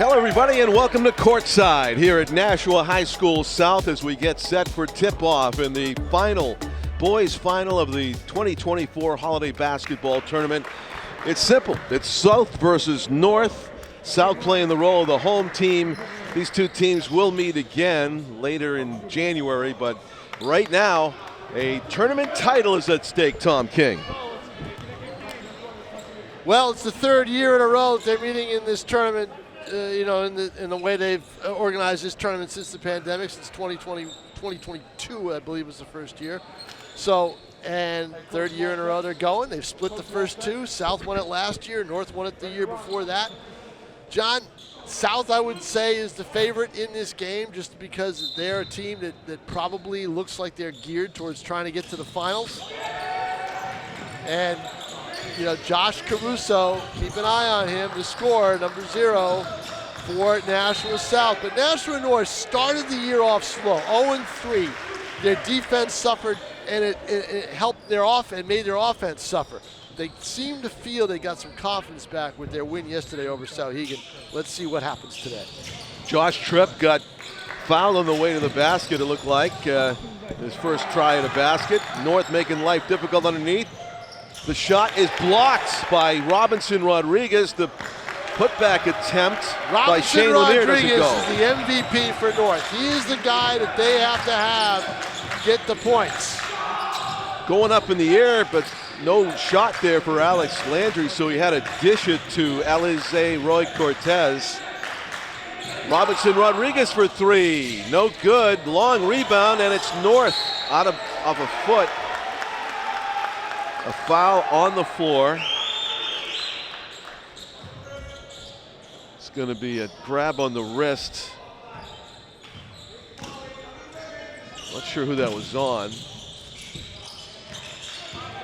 Hello everybody and welcome to Courtside here at Nashua High School South as we get set for tip-off in the boys final of the 2024 Holiday Basketball Tournament. It's simple. It's South versus North. South playing the role of the home team. These two teams will meet again later in January, but right now a tournament title is at stake, Tom King. Well, it's the third year in a row that they're meeting in this tournament. In the way they've organized this tournament since the pandemic, since 2022, I believe was the first year. So, and third year in a row they're going. They've split the first two. South won it last year. North won it the year before that. John, South, I would say, is the favorite in this game just because they're a team that probably looks like they're geared towards trying to get to the finals. And Josh Caruso, keep an eye on him, the scorer, number 0 for Nashua South. But Nashua North started the year off slow, 0-3. Their defense suffered, and it helped their offense, made their offense suffer. They seem to feel they got some confidence back with their win yesterday over Souhegan. Let's see what happens today. Josh Tripp got fouled on the way to the basket, it looked like. His first try at a basket. North making life difficult underneath. The shot is blocked by Robinson Rodriguez. The putback attempt by Shane Lemire doesn't go. Rodriguez is the MVP for North. He is the guy that they have to get the points. Going up in the air, but no shot there for Alex Landry, so he had to dish it to Alize Roy Cortez. Robinson Rodriguez for 3. No good. Long rebound, and it's North out of a foot. A foul on the floor. It's going to be a grab on the wrist. Not sure who that was on.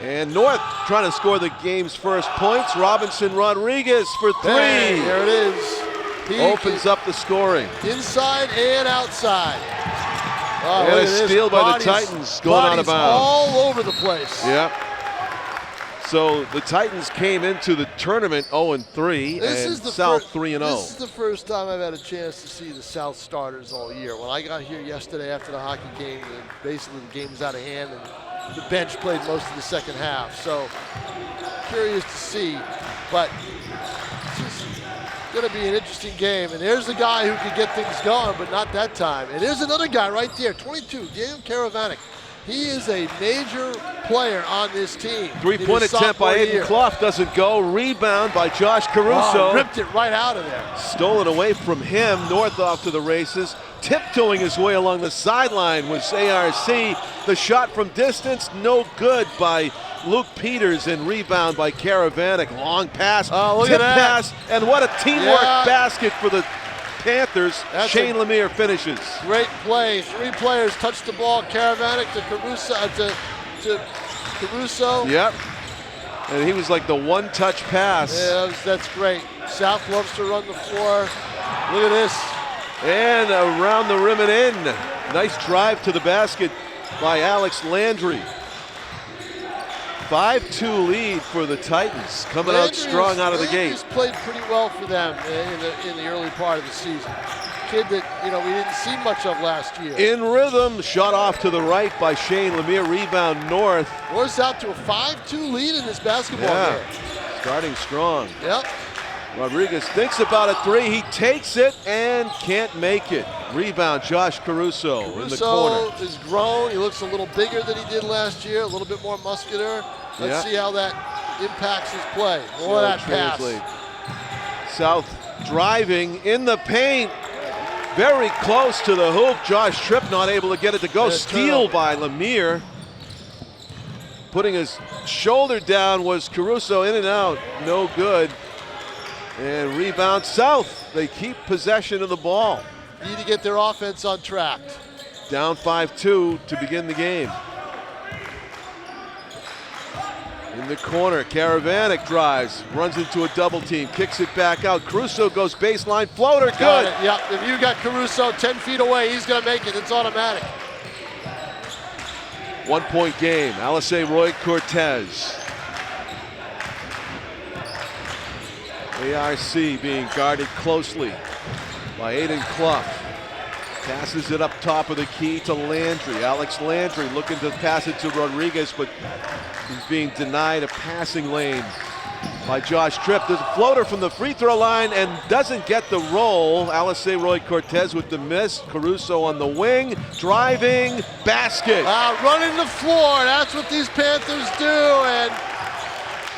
And North trying to score the game's first points. Robinson Rodriguez for 3. Hey, there it is. He opens up the scoring. Inside and outside. Oh, and a steal by the Titans going out of bounds. All over the place. Yep. So the Titans came into the tournament 0-3 and South 3-0. This is the first time I've had a chance to see the South starters all year. When I got here yesterday after the hockey game, basically the game was out of hand and the bench played most of the second half. So curious to see, but it's going to be an interesting game. And there's the guy who could get things going, but not that time. And there's another guy right there, 22, Dan Karavanek. He is a major player on this team. Three-point attempt by Aiden Clough doesn't go. Rebound by Josh Caruso. Oh, ripped it right out of there. Stolen away from him. North off to the races. Tiptoeing his way along the sideline was ARC. The shot from distance, no good by Luke Peters, and rebound by Karavanek. Long pass, tip pass, and what a teamwork basket for the Panthers. Shane Lemire finishes. Great play. 3 players touched the ball. Karavanek to Caruso. Yep. And he was like the one-touch pass. Yeah, that's great. South loves to run the floor. Look at this. And around the rim and in. Nice drive to the basket by Alex Landry. 5-2 lead for the Titans, coming out strong out of the gate. He's played pretty well for them in the early part of the season. Kid that we didn't see much of last year. In rhythm, shot off to the right by Shane Lemire. Rebound North. North's out to a 5-2 lead in this basketball game. Starting strong. Yep. Rodriguez thinks about a 3. He takes it and can't make it. Rebound, Josh Caruso in the corner. Caruso is grown. He looks a little bigger than he did last year, a little bit more muscular. Let's see how that impacts his play. More of that pass. South driving in the paint. Very close to the hoop. Josh Tripp not able to get it to go. Steal by Lemire. Putting his shoulder down was Caruso, in and out. No good. And rebound South. They keep possession of the ball. Need to get their offense on track. Down 5-2 to begin the game. In the corner, Karavanek drives, runs into a double team, kicks it back out. Caruso goes baseline, floater, good. Yep, if you got Caruso 10 feet away, he's gonna make it, it's automatic. 1-point game, Alize Roy Cortez. ARC being guarded closely. by Aiden Clough. Passes it up top of the key to Landry. Alex Landry looking to pass it to Rodriguez, but he's being denied a passing lane by Josh Tripp. There's a floater from the free throw line and doesn't get the roll. Alice Roy Cortez with the miss. Caruso on the wing, driving, basket. Running the floor, that's what these Panthers do. And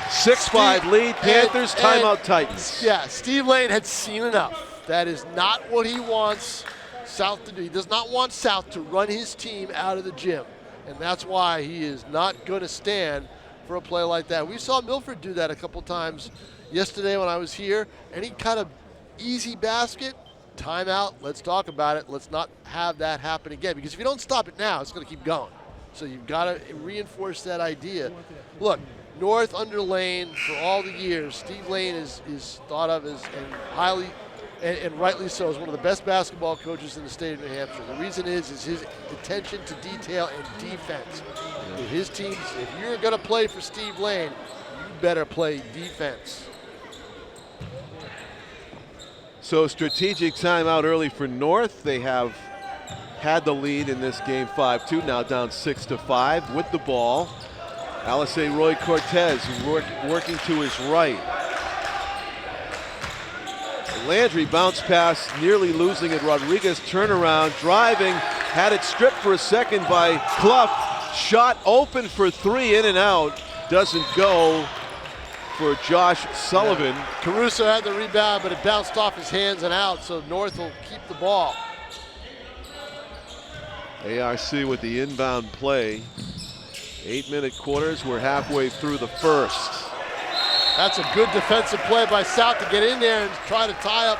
6-5 lead, Panthers, timeout Titans. Yeah, Steve Lane had seen enough. That is not what he wants South to do. He does not want South to run his team out of the gym. And that's why he is not going to stand for a play like that. We saw Milford do that a couple times yesterday when I was here. Any kind of easy basket, timeout, let's talk about it. Let's not have that happen again. Because if you don't stop it now, it's going to keep going. So you've got to reinforce that idea. Look, North under Lane for all the years, Steve Lane is thought of as and highly and rightly so as one of the best basketball coaches in the state of New Hampshire. The reason is his attention to detail and defense. With his teams, if you're going to play for Steve Lane, you better play defense. So strategic timeout early for North. They have had the lead in this game 5-2, now down 6-5 with the ball. Alice Roy Cortez working to his right. Landry bounce pass, nearly losing it. Rodriguez turnaround, driving, had it stripped for a second by Clough. Shot open for three, in and out. Doesn't go for Josh Sullivan. Yeah. Caruso had the rebound, but it bounced off his hands and out, so North will keep the ball. ARC with the inbound play. 8-minute quarters, we're halfway through the first. That's a good defensive play by South to get in there and try to tie up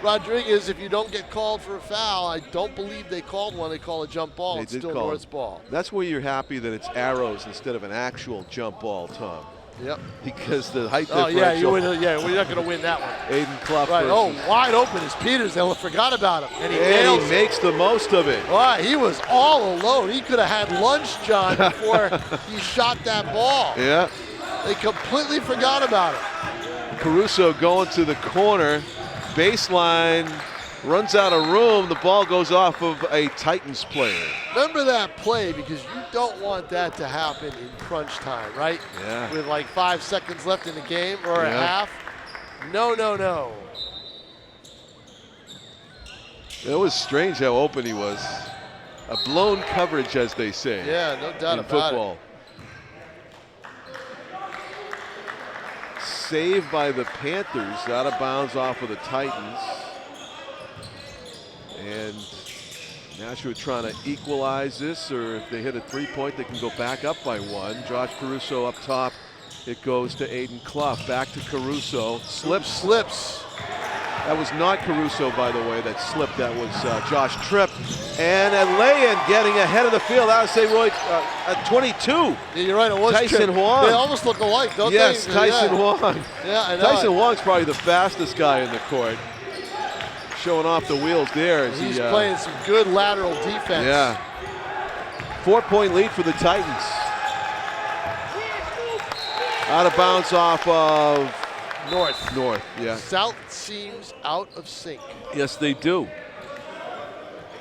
Rodriguez if you don't get called for a foul. I don't believe they called one. They call a jump ball. It's still North's ball. That's where you're happy that it's arrows instead of an actual jump ball, Tom. Yep. Because the height differential. We're not going to win that one. Aiden Clough. Right. Oh, wide open is Peters. They forgot about him. And he makes the most of it. Wow, he was all alone. He could have had lunch, John, before he shot that ball. Yeah. They completely forgot about it. Caruso going to the corner. Baseline. Runs out of room. The ball goes off of a Titans player. Remember that play, because you don't want that to happen in crunch time, right? Yeah. With like 5 seconds left in the game or a half. No. It was strange how open he was. A blown coverage, as they say. Yeah, no doubt in about football. Saved by the Panthers, out of bounds off of the Titans. And Nashua trying to equalize this, or if they hit a three-point, they can go back up by one. Josh Caruso up top. It goes to Aiden Clough. Back to Caruso. Slips. That was not Caruso, by the way, that slipped. That was Josh Tripp. And a lay-in getting ahead of the field. I would say, Roy, at 22. Yeah, you're right, it was Tyson Tripp. Huang. They almost look alike, don't yes, they? Yes, Tyson Huang. Yeah, I know. Tyson Huang's probably the fastest guy in the court. Showing off the wheels there. As he's playing some good lateral defense. Yeah. 4-point lead for the Titans. Out of bounds off of North, yeah. South seems out of sync. Yes, they do.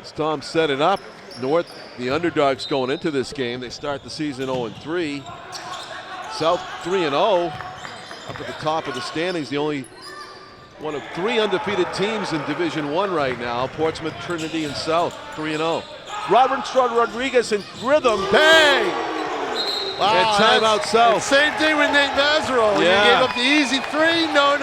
As Tom set it up, North, the underdogs going into this game. They start the season 0-3. South 3-0, up at the top of the standings. The only one of 3 undefeated teams in Division I right now. Portsmouth, Trinity, and South, 3-0. Robinson Rodriguez in rhythm. Bang! Wow, and timeout South. Same thing with Nate Mazzaro. Yeah. He gave up the easy three. No.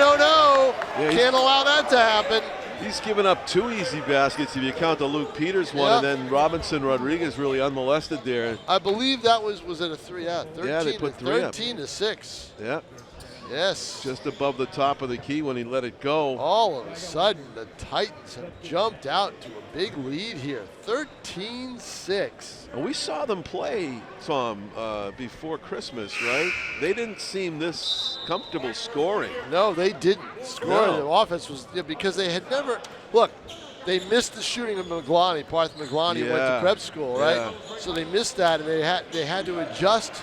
Yeah, can't allow that to happen. He's given up 2 easy baskets if you count the Luke Peters one, and then Robinson Rodriguez really unmolested there. I believe that was it a 3? Yeah, 13, they put 3 up. 13 to 6. Yeah. Yes. Just above the top of the key when he let it go. All of a sudden, the Titans have jumped out to a big lead here, 13-6. And we saw them play, Tom, before Christmas, right? They didn't seem this comfortable scoring. No, they didn't. Scoring, the offense was, because they had never, look, they missed the shooting of Maglani. Parth Maglani went to prep school, right? Yeah. So they missed that, and they had to adjust.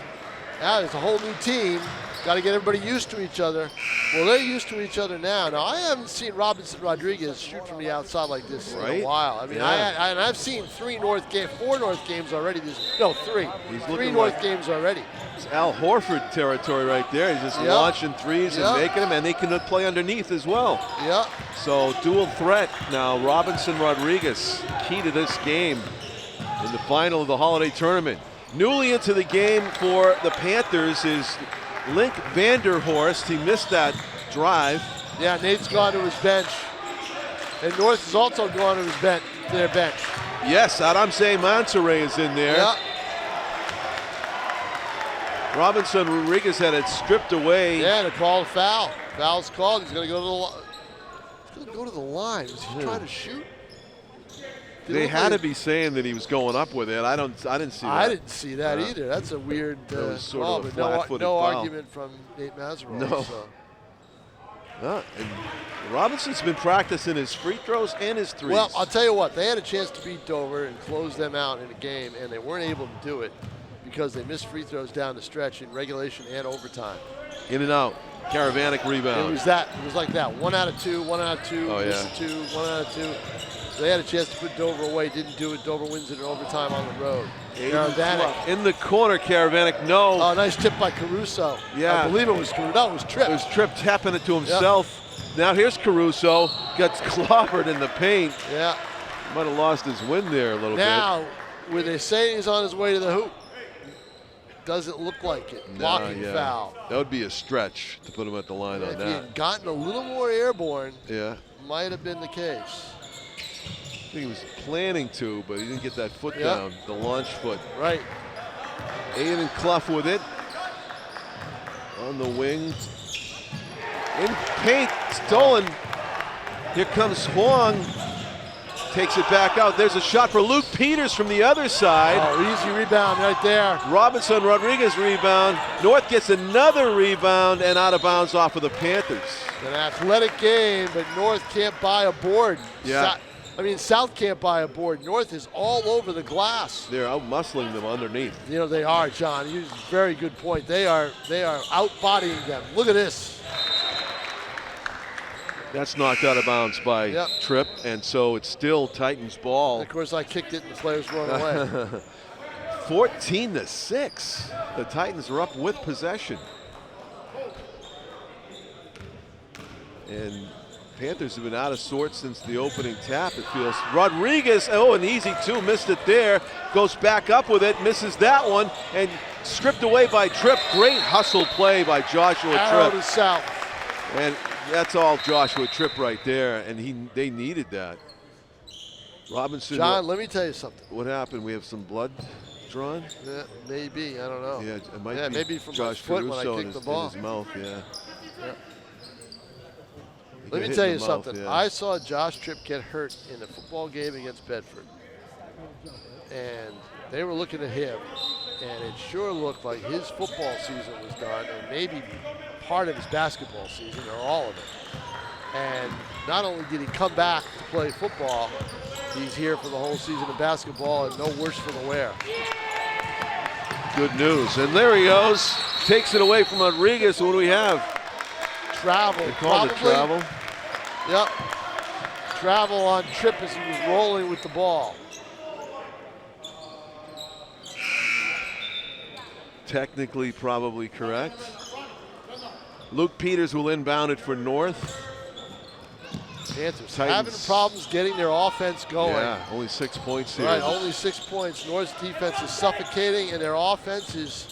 Now it's a whole new team. Got to get everybody used to each other. Well, they're used to each other now. Now, I haven't seen Robinson Rodriguez shoot from the outside like this in a while. I mean, I've seen 4 North games already. Three. Three North games already. It's Al Horford territory right there. He's just launching threes and making them, and they can play underneath as well. Yeah. So dual threat now. Robinson Rodriguez, key to this game in the final of the holiday tournament. Newly into the game for the Panthers is Link Vanderhorst. He missed that drive. Yeah, Nate's gone to his bench. And North has also gone to their bench. Yes, Adamse Mansoure is in there. Yeah. Robinson Rodriguez had it stripped away. Yeah, they called a foul. Foul's called. He's going to go to the line. Was he trying to shoot? They had to be saying that he was going up with it. I didn't see that. I didn't see that either. That's a weird call, but no argument from Nate Mazerow. No. And Robinson's been practicing his free throws and his threes. Well, I'll tell you what. They had a chance to beat Dover and close them out in a game, and they weren't able to do it because they missed free throws down the stretch in regulation and overtime. In and out. Caravanic rebound. It was like that. 1 out of 2, 1 out of 2, missed 2, 1 out of 2. They had a chance to put Dover away, didn't do it. Dover wins it in overtime on the road. Caravanic. In the corner, Caravanic, no. Oh, nice tip by Caruso. Yeah. I believe it was Caruso. No, it was Tripp. It was Tripp tapping it to himself. Yep. Now here's Caruso. Gets clobbered in the paint. Yeah. Might have lost his wind there a little bit. Now, where they say he's on his way to the hoop, doesn't look like it. Blocking foul. That would be a stretch to put him at the line on If that. he had gotten a little more airborne, might have been the case. I think he was planning to, but he didn't get that foot down, the launch foot. Right. Aiden Clough with it. On the wing. In paint, stolen. Here comes Huang. Takes it back out. There's a shot for Luke Peters from the other side. Oh, easy rebound right there. Robinson Rodriguez rebound. North gets another rebound and out of bounds off of the Panthers. An athletic game, but North can't buy a board. Yeah. South can't buy a board. North is all over the glass. They're out-muscling them underneath. You know, they are, John. You very good point. They are out-bodying them. Look at this. That's knocked out of bounds by Tripp, and so it's still Titans ball. And of course, I kicked it and the players run away. 14-6. The Titans are up with possession. And Panthers have been out of sorts since the opening tap, it feels. Rodriguez, an easy 2, missed it there. Goes back up with it, misses that one, and stripped away by Tripp. Great hustle play by Joshua Arrow Tripp. to South. And that's all Joshua Tripp right there, and they needed that. Robinson. John, let me tell you something. What happened? We have some blood drawn? Yeah, maybe. I don't know. Yeah, it might be maybe from Josh my foot Caruso when I kicked the ball. in his mouth, yeah. Let me tell you something. Yeah. I saw Josh Tripp get hurt in a football game against Bedford. And they were looking at him, and it sure looked like his football season was done, and maybe part of his basketball season, or all of it. And not only did he come back to play football, he's here for the whole season of basketball and no worse for the wear. Good news. And there he goes. Takes it away from Rodriguez. What do we have? Travel. They called it travel. Yep. Travel on Tripp as he was rolling with the ball. Technically probably correct. Luke Peters will inbound it for North. Panthers having problems getting their offense going. Yeah, only 6 points here. Right, only 6 points. North's defense is suffocating, and their offense is,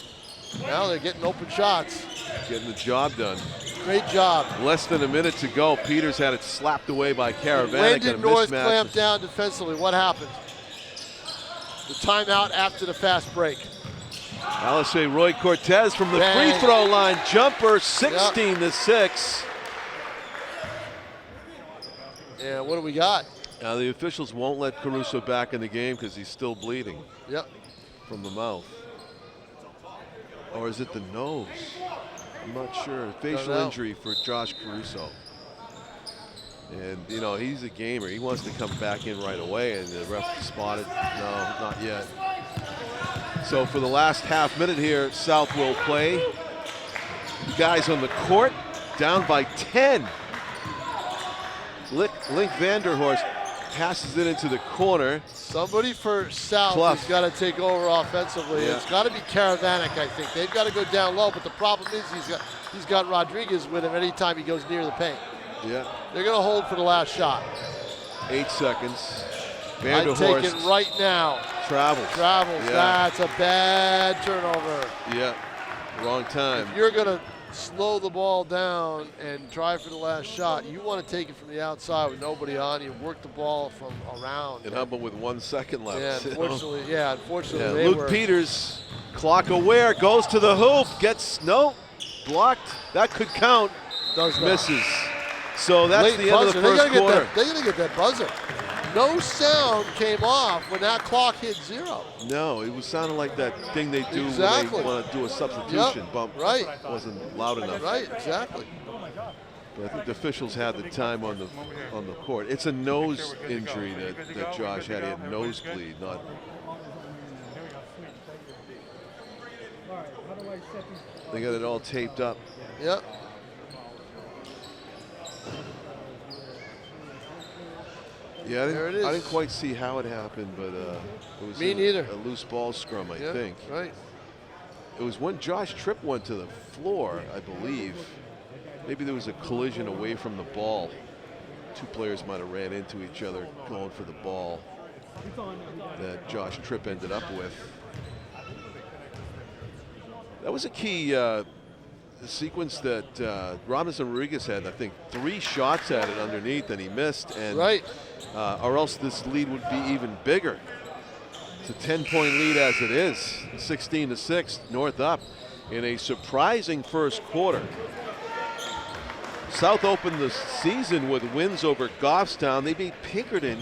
now they're getting open shots. Getting the job done. Great job. Less than a minute to go. Peters had it slapped away by Caravanic. When did North clamp down defensively? What happened? The timeout after the fast break. Alice Roy Cortez from the free throw line. Jumper, 16-6. Yeah, what do we got? Now the officials won't let Caruso back in the game because he's still bleeding. Yep. From the mouth. Or is it the nose? I'm not sure. Facial injury for Josh Caruso. And, you know, he's a gamer. He wants to come back in right away, and the ref spotted. No, not yet. So for the last half minute here, South will play. guys on the court, down by 10. Link Vanderhorst passes it into the corner. Somebody for South Clough has got to take over offensively. Yeah. It's got to be Karavanek, I think. They've got to go down low, but the problem is he's got Rodriguez with him anytime he goes near the paint. Yeah. They're going to hold for the last shot. 8 seconds. I'd take it Vanderhorst right now. travels. Yeah. That's a bad turnover. Yeah. Wrong time. If you're going to slow the ball down and try for the last shot, you want to take it from the outside with nobody on you, work the ball from around. And how about with 1 second left? Yeah, unfortunately, Yeah, they Luke were. Peters, clock aware, goes to the hoop, blocked. That could count. Does not. Misses. So that's Late the end of the first quarter. They're going to get that buzzer. No sound came off when that clock hit 0. No, it was sounding like that thing they do Exactly. when they want to do a substitution Yep, bump. right. Wasn't loud enough. Right, exactly. But I think the officials had the time on the court. It's a nose injury that Josh had. He had nosebleed, not. They got it all taped up. Yep. Yeah, There it is. I didn't quite see how it happened, but it was Me neither. a loose ball scrum, I think. Right. It was when Josh Tripp went to the floor, I believe. Maybe there was a collision away from the ball. 2 players might have ran into each other going for the ball that Josh Tripp ended up with. That was a key sequence that Robinson Rodriguez had. I think 3 shots at it underneath and he missed. And or else this lead would be even bigger. It's a 10-point lead as it is, 16-6, North up in a surprising first quarter. South opened the season with wins over Goffstown. They beat Pinkerton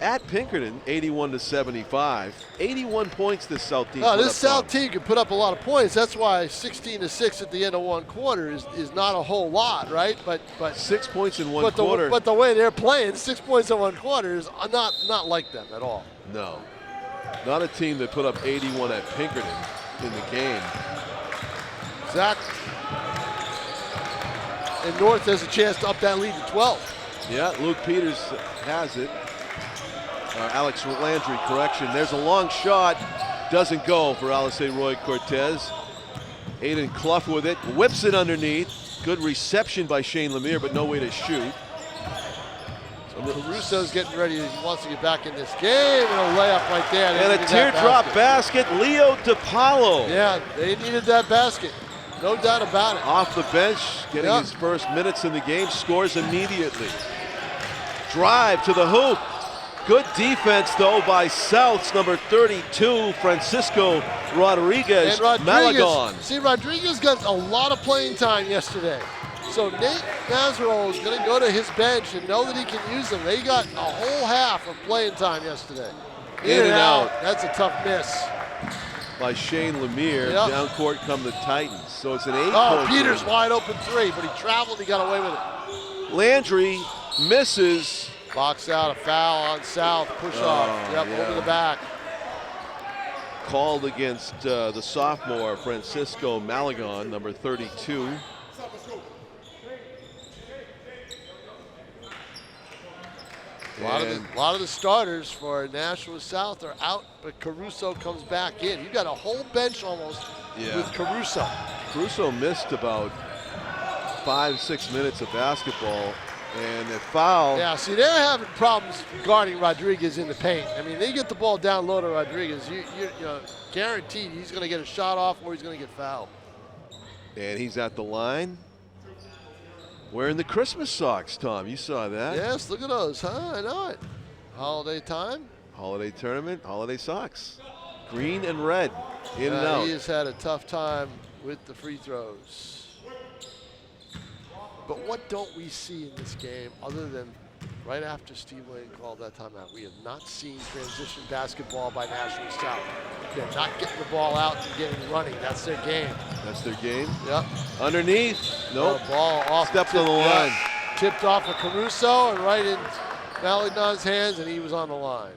at Pinkerton 81-75. 81 points this South team. This South team can put up a lot of points. That's why 16-6 at the end of 1 quarter is not a whole lot, right? But 6 points in 1 quarter. But the way they're playing, 6 points in 1 quarter is not like them at all. No, not a team that put up 81 at Pinkerton in the game. Exactly. And North has a chance to up that lead to 12. Yeah, Luke Peters has it. Alex Landry, correction. There's a long shot. Doesn't go for Alice Roy Cortez. Aiden Clough with it. Whips it underneath. Good reception by Shane Lemire, but no way to shoot. So Russo's getting ready. He wants to get back in this game. And a layup right there. And a teardrop basket. Leo DiPaolo. Yeah, they needed that basket. No doubt about it. Off the bench, getting his first minutes in the game. Scores immediately. Drive to the hoop. Good defense, though, by South's number 32, Francisco Rodriguez. Malagon. See, Rodriguez got a lot of playing time yesterday. So Nate Nazaro is going to go to his bench and know that he can use them. They got a whole half of playing time yesterday. In and out. That's a tough miss. By Shane Lemire. Down court come the Titans. So it's an 8-point. Oh, Peters wide open 3, but he traveled. He got away with it. Landry misses. Box out, a foul on South, push off, over the back. Called against the sophomore, Francisco Malagon, number 32. A lot of the starters for Nashua South are out, but Caruso comes back in. You've got a whole bench almost with Caruso. Caruso missed about 5-6 minutes of basketball. And a foul. Yeah, see, they're having problems guarding Rodriguez in the paint. I mean, they get the ball down low to Rodriguez. You're guaranteed he's going to get a shot off or he's going to get fouled. And he's at the line. Wearing the Christmas socks, Tom. You saw that. Yes, look at those, huh? I know it. Holiday time. Holiday tournament, holiday socks. Green and red, in and out. He has had a tough time with the free throws. But what don't we see in this game other than right after Steve Lane called that timeout? We have not seen transition basketball by Nashua South. They're not getting the ball out and getting running. That's their game. That's their game? Yep. Underneath. Nope. Ball off. Stepped on the line. Tipped off of Caruso and right in Malagon's hands, and he was on the line.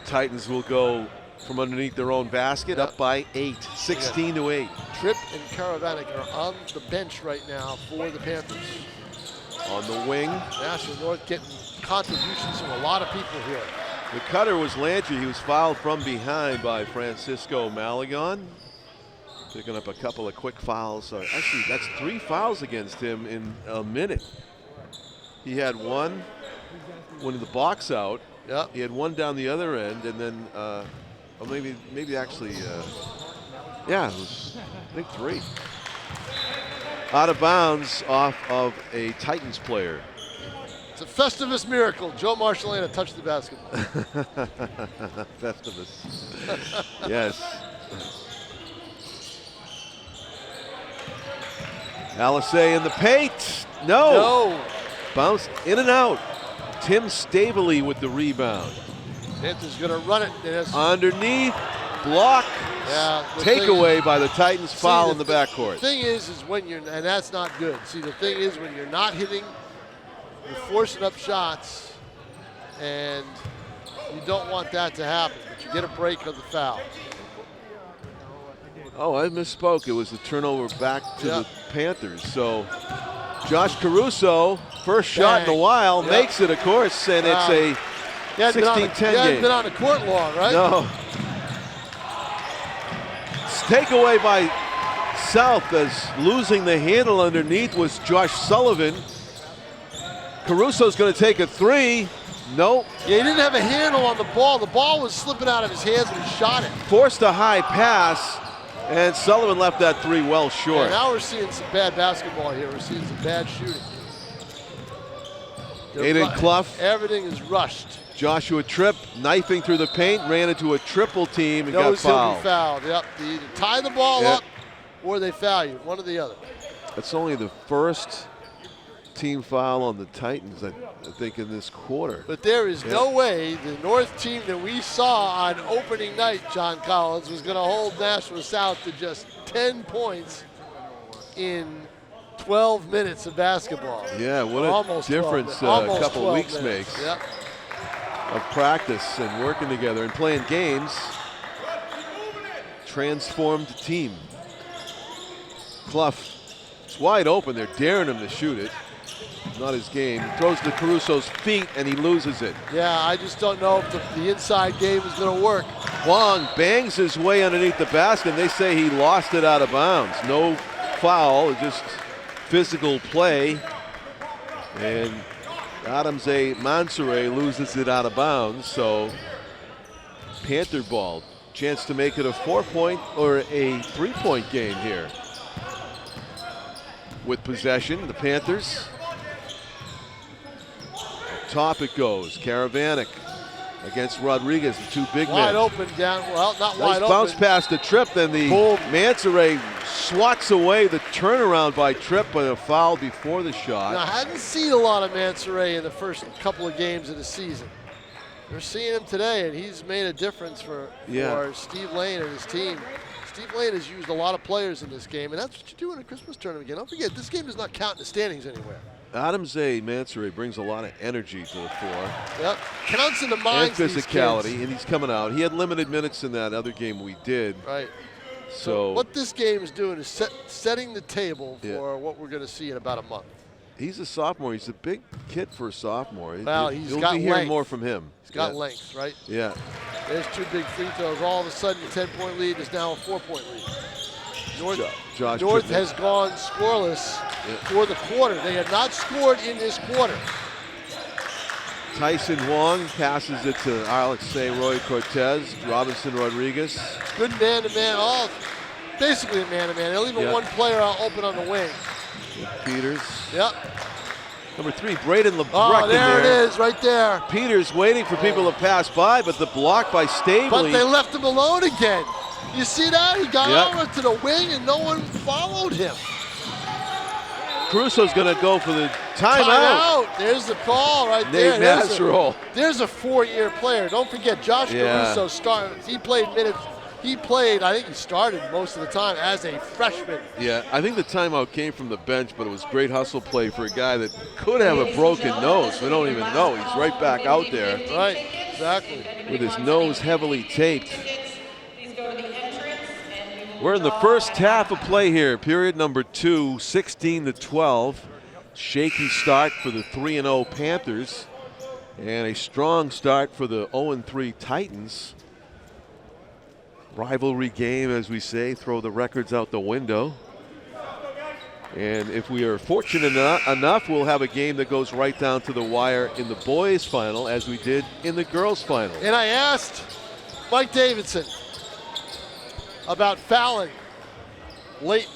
Titans will go from underneath their own basket, up by 8, 16-8. Tripp and Karavanek are on the bench right now for the Panthers. On the wing. Nashua North getting contributions from a lot of people here. The cutter was Landry. He was fouled from behind by Francisco Malagon. Picking up a couple of quick fouls. Actually, that's 3 fouls against him in a minute. He had one in the box out. Yep. He had one down the other end, and then, or maybe actually, yeah, it was, I think 3. Out of bounds off of a Titans player. It's a Festivus miracle. Joe Marshallana touched the basketball. Festivus. Yes. Alisei in the paint. No. Bounced in and out. Tim Staveley with the rebound. Panthers going to run it. Underneath. Block. Yeah, takeaway by the Titans. Foul in the backcourt. The thing is when you're, and that's not good. See, the thing is when you're not hitting, you're forcing up shots, and you don't want that to happen. But you get a break on the foul. Oh, I misspoke. It was the turnover back to the Panthers. So Josh Caruso, first shot in a while, makes it, of course, and it's a 16-10 game. He hasn't been on the court long, right? No. Takeaway by South, as losing the handle underneath was Josh Sullivan. Caruso's going to take a 3. Nope. Yeah, he didn't have a handle on the ball. The ball was slipping out of his hands when he shot it. Forced a high pass, and Sullivan left that 3 well short. Yeah, now we're seeing some bad basketball here. We're seeing some bad shooting. Aiden Clough. Everything is rushed. Joshua Tripp knifing through the paint, ran into a triple team and got fouled. fouled. He'll be fouled. Yep. They either tie the ball up or they foul you, one or the other. That's only the first team foul on the Titans, I think, in this quarter. But there is no way the North team that we saw on opening night, John Collins, was going to hold Nashua South to just 10 points in 12 minutes of basketball. Yeah, what a difference a couple of weeks makes. Yep. Of practice and working together and playing games. Transformed team. Clough, it's wide open. They're daring him to shoot it. Not his game. Throws to Caruso's feet and he loses it. Yeah, I just don't know if the inside game is going to work. Huang bangs his way underneath the basket, and they say he lost it out of bounds. No foul, just physical play. And Adams-A Mansoure loses it out of bounds, so Panther ball. Chance to make it a 4-point or a 3-point game here. With possession, the Panthers. Top it goes. Karavanek against Rodriguez, the 2 big men. Wide open down, well, not wide open. Bounce past the Tripp, then the Mansoure swats away the turnaround by Tripp, but a foul before the shot. Now, I hadn't seen a lot of Mansoure in the first couple of games of the season. We're seeing him today, and he's made a difference for Steve Lane and his team. Steve Lane has used a lot of players in this game, and that's what you do in a Christmas tournament game. Don't forget, this game does not count in the standings anywhere. Adams-A Mansoure brings a lot of energy to the floor. Yep, counts in the minds and physicality, and he's coming out. He had limited minutes in that other game we did. Right. So what this game is doing is setting the table for what we're going to see in about a month. He's a sophomore. He's a big kid for a sophomore. Well, You'll be hearing more from him. He's got length, right? Yeah. There's 2 big free throws. All of a sudden, a 10-point lead is now a 4-point lead. North has gone scoreless for the quarter. They have not scored in this quarter. Tyson Huang passes it to Alexei Roy Cortez, Robinson Rodriguez. Good man-to-man, basically a man-to-man. They'll leave one player out open on the wing. Peters. Yep. Number 3, Braden LeBrecq. Oh, there it is, right there. Peters waiting for people to pass by, but the block by Staveley. But they left him alone again. You see that? He got over to the wing and no one followed him. Caruso's going to go for the timeout. There's the call right there. There's a 4-year player. Don't forget, Josh Caruso started. He played minutes. I think he started most of the time as a freshman. Yeah, I think the timeout came from the bench, but it was great hustle play for a guy that could have a broken nose. We don't even know. He's right back out there. Right, exactly. With his nose heavily taped. We're in the first half of play here, period number 2, 16-12. Shaky start for the 3-0 Panthers, and a strong start for the 0-3 Titans. Rivalry game, as we say, throw the records out the window. And if we are fortunate enough, we'll have a game that goes right down to the wire in the boys' final, as we did in the girls' final. And I asked Mike Davidson about fouling late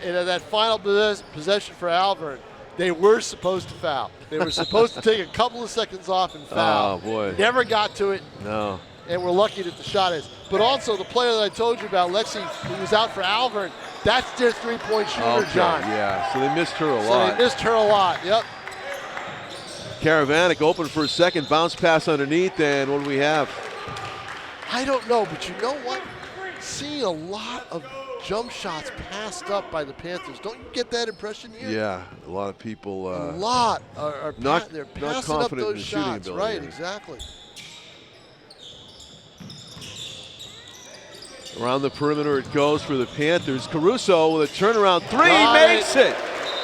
in that final possession for Alvern. They were supposed to foul. They were supposed to take a couple of seconds off and foul. Oh, boy. Never got to it. No. And we're lucky that the shot is. But also the player that I told you about, Lexi, who was out for Alvern, that's their three-point shooter, Okay, John. yeah, so they missed her a So lot. they missed her a lot, yep. Karavanek open for a second, bounce pass underneath, and what do we have? I don't know, but you know what? Seeing a lot of jump shots passed up by the Panthers. Don't you get that impression here? Yeah, a lot of people. A lot are they're not passing up confident in those the shooting shots. ability Right, here. exactly. Around the perimeter it goes for the Panthers. Caruso with a turnaround three, Got makes it.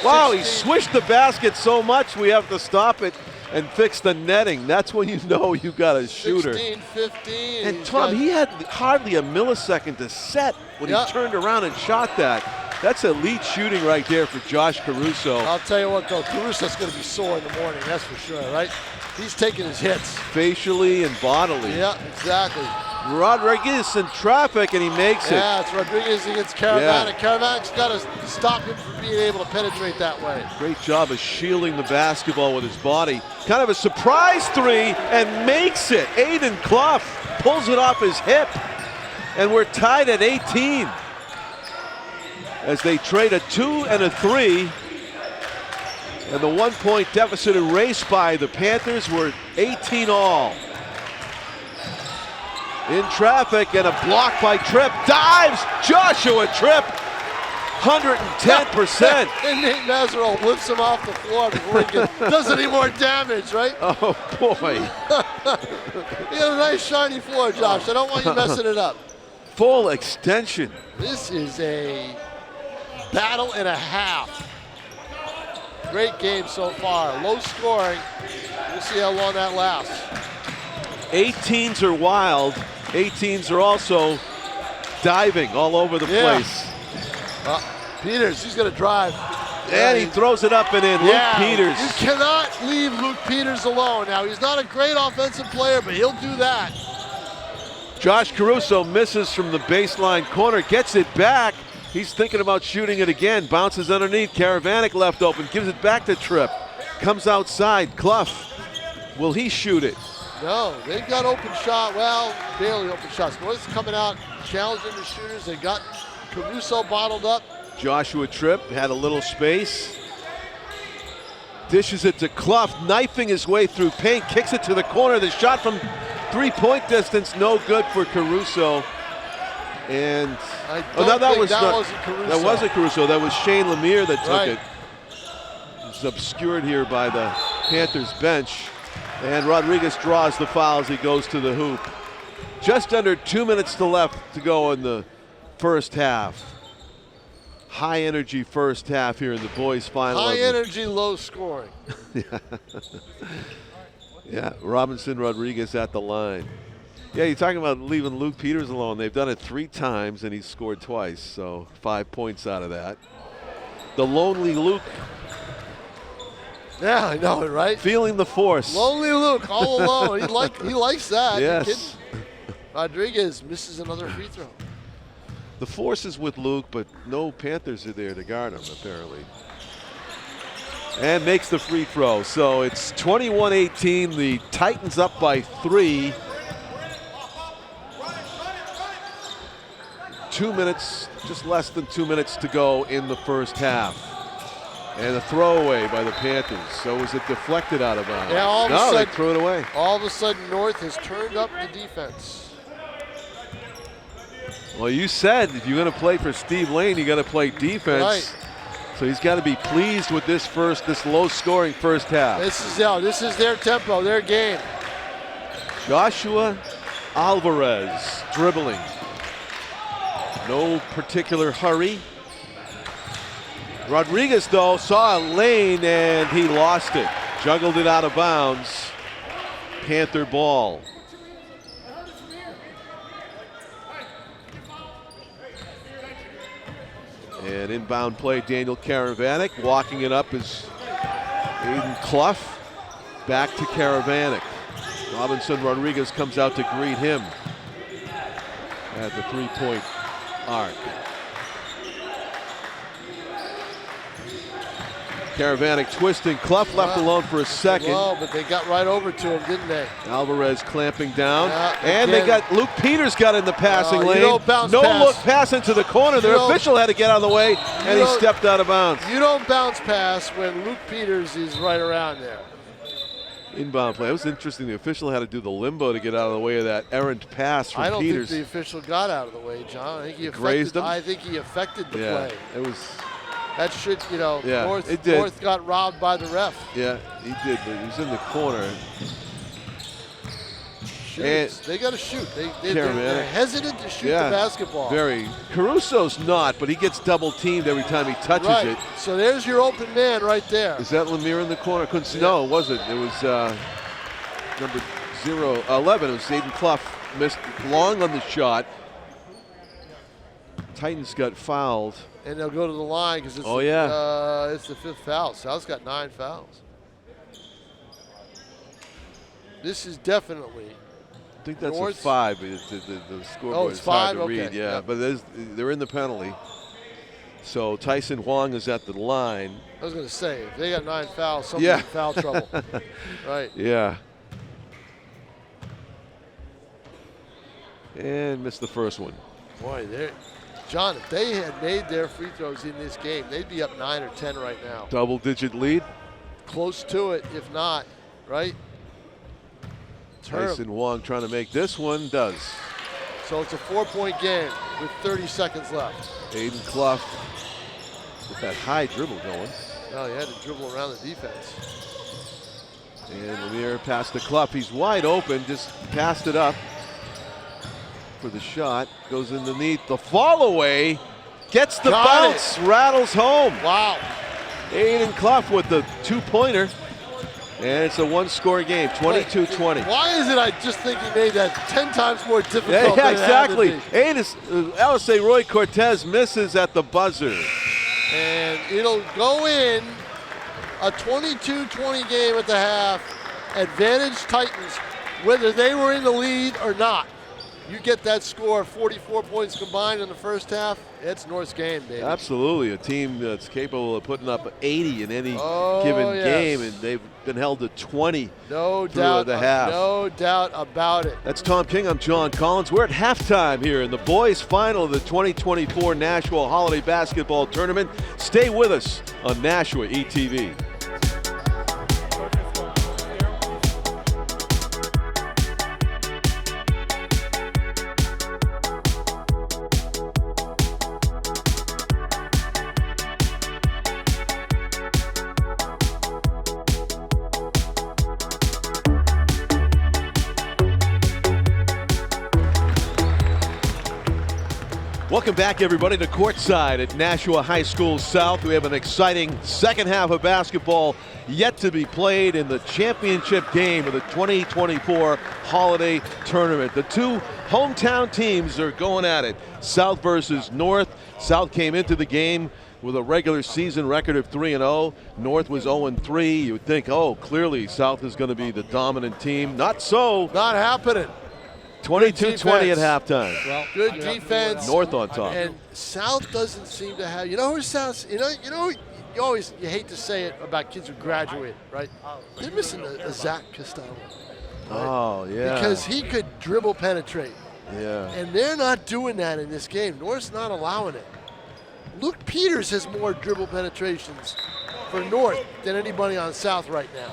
Wow, he 16. swished the basket so much we have to stop it and fix the netting. That's when you know you got a shooter. 16, 15. And He's Tom, got- he had hardly a millisecond to set when Yeah. he turned around and shot that. That's elite shooting right there for Josh Caruso. I'll tell you what, though, Caruso's going to be sore in the morning, that's for sure, right? He's taking his hits. Facially and bodily. Yeah, exactly. Rodriguez in traffic, and he makes it. Yeah, it's Rodriguez against Karavanek. Karavanek's got to stop him from being able to penetrate that way. Great job of shielding the basketball with his body. Kind of a surprise three, and makes it. Aiden Clough pulls it off his hip, and we're tied at 18 as they trade a 2 and a 3. And the 1-point deficit erased by the Panthers. We're 18 all. In traffic, and a block by Tripp. Dives! Joshua Tripp! 110%. And Nate Mazerow lifts him off the floor before he does any more damage, right? Oh, boy. He had a nice shiny floor, Josh. I don't want you messing it up. Full extension. This is a battle and a half. Great game so far. Low scoring. We'll see how long that lasts. 18s are wild. 18s are also diving all over the place. Peters, he's going to drive. And he throws it up and in. Luke Peters. You cannot leave Luke Peters alone. Now, he's not a great offensive player, but he'll do that. Josh Caruso misses from the baseline corner, gets it back. He's thinking about shooting it again. Bounces underneath. Karavanek left open. Gives it back to Tripp. Comes outside. Clough. Will he shoot it? No, they've got open shot. Well, barely open shots. North's coming out, challenging the shooters. They got Caruso bottled up. Joshua Tripp had a little space. Dishes it to Clough, knifing his way through paint. Kicks it to the corner. The shot from three-point distance, no good for Caruso. And That wasn't Caruso. That wasn't Caruso. That was Shane Lemire that took Right. it. It's obscured here by the Panthers bench. And Rodriguez draws the foul as he goes to the hoop. Just under 2 minutes left to go in the first half. High energy first half here in the boys' final. High energy, low scoring. Yeah, Robinson Rodriguez at the line. Yeah, you're talking about leaving Luke Peters alone. They've done it 3 times and he's scored twice, so 5 points out of that. The lonely Luke. Yeah, I know it, right? Feeling the force. Lonely Luke, all alone. He likes that. Yes. Rodriguez misses another free throw. The force is with Luke, but no Panthers are there to guard him, apparently. And makes the free throw. So it's 21-18. The Titans up by 3. 2 minutes, just less than 2 minutes to go in the first half. And a throwaway by the Panthers. So was it deflected out of bounds? Yeah, all of a No, sudden, they threw it away. All of a sudden, North has turned up the defense. Well, you said if you're going to play for Steve Lane, you got to play defense. Right. So he's got to be pleased with this low-scoring first half. This is their tempo, their game. Joshua Alvarez dribbling. No particular hurry. Rodriguez, though, saw a lane and he lost it. Juggled it out of bounds. Panther ball. And inbound play, Daniel Karavanek. Walking it up is Aiden Clough. Back to Karavanek. Robinson Rodriguez comes out to greet him at the 3-point arc. Karavanek twisting. Clough left alone for a second. Well, but they got right over to him, didn't they? Alvarez clamping down. And again. they got Luke Peters got in the passing lane. No pass. Look pass into the corner. Their official had to get out of the way, and he stepped out of bounds. You don't bounce pass when Luke Peters is right around there. Inbound play. It was interesting. The official had to do the limbo to get out of the way of that errant pass from Peters. I don't think the official got out of the way, John. I think he grazed him. I think he affected the play. It was. That should, North got robbed by the ref. Yeah, he did, but he was in the corner. They got to shoot. They're hesitant to shoot the basketball. Very. Caruso's not, but he gets double teamed every time he touches it. So there's your open man right there. Is that Lemire in the corner? Couldn't see. No, it wasn't. It was number 11. It was Aiden Clough. Missed long on the shot. Titans got fouled. And they'll go to the line because it's, it's the 5th foul. South's got 9 fouls. This is definitely. I think that's a 5. The scoreboard is hard to read. Yeah, but they're in the penalty. So Tyson Huang is at the line. I was going to say, if they got 9 fouls, somebody's in foul trouble. Right. Yeah. And missed the first one. Boy, John, if they had made their free throws in this game, they'd be up 9 or 10 right now. Double-digit lead? Close to it, if not, right? Tyson Huang trying to make this one, does. So it's a 4-point game with 30 seconds left. Aiden Clough with that high dribble going. No, he had to dribble around the defense. And Lemire passed to Clough. He's wide open, just passed it up. For the shot, goes underneath the fall away, gets the bounce, rattles home. Wow. Aiden Clough with the 2-pointer, and it's a 1-score game, 22-20. Why is it I just think he made that 10 times more difficult Yeah, than exactly. It had to be. LSA Roy Cortez misses at the buzzer. And it'll go in, a 22-20 game at the half, advantage Titans, whether they were in the lead or not. You get that score, 44 points combined in the first half, it's North's game, baby. Absolutely, a team that's capable of putting up 80 in any given game, and they've been held to 20 through the half. No doubt about it. That's Tom King, I'm John Collins. We're at halftime here in the boys' final of the 2024 Nashua Holiday Basketball Tournament. Stay with us on Nashua ETV. Welcome back, everybody, to courtside at Nashua High School South. We have an exciting second half of basketball yet to be played in the championship game of the 2024 Holiday Tournament. The two hometown teams are going at it, South versus North. South came into the game with a regular season record of 3-0. North was 0-3. You would think, oh, clearly South is going to be the dominant team. Not so. Not happening. 22-20 at halftime. Well, good defense. North on top. And South doesn't seem to have. You know who South? You hate to say it about kids who graduate, right? They're missing a Zach Costello. Right? Oh yeah. Because he could dribble penetrate. Yeah. And they're not doing that in this game. North's not allowing it. Luke Peters has more dribble penetrations for North than anybody on South right now.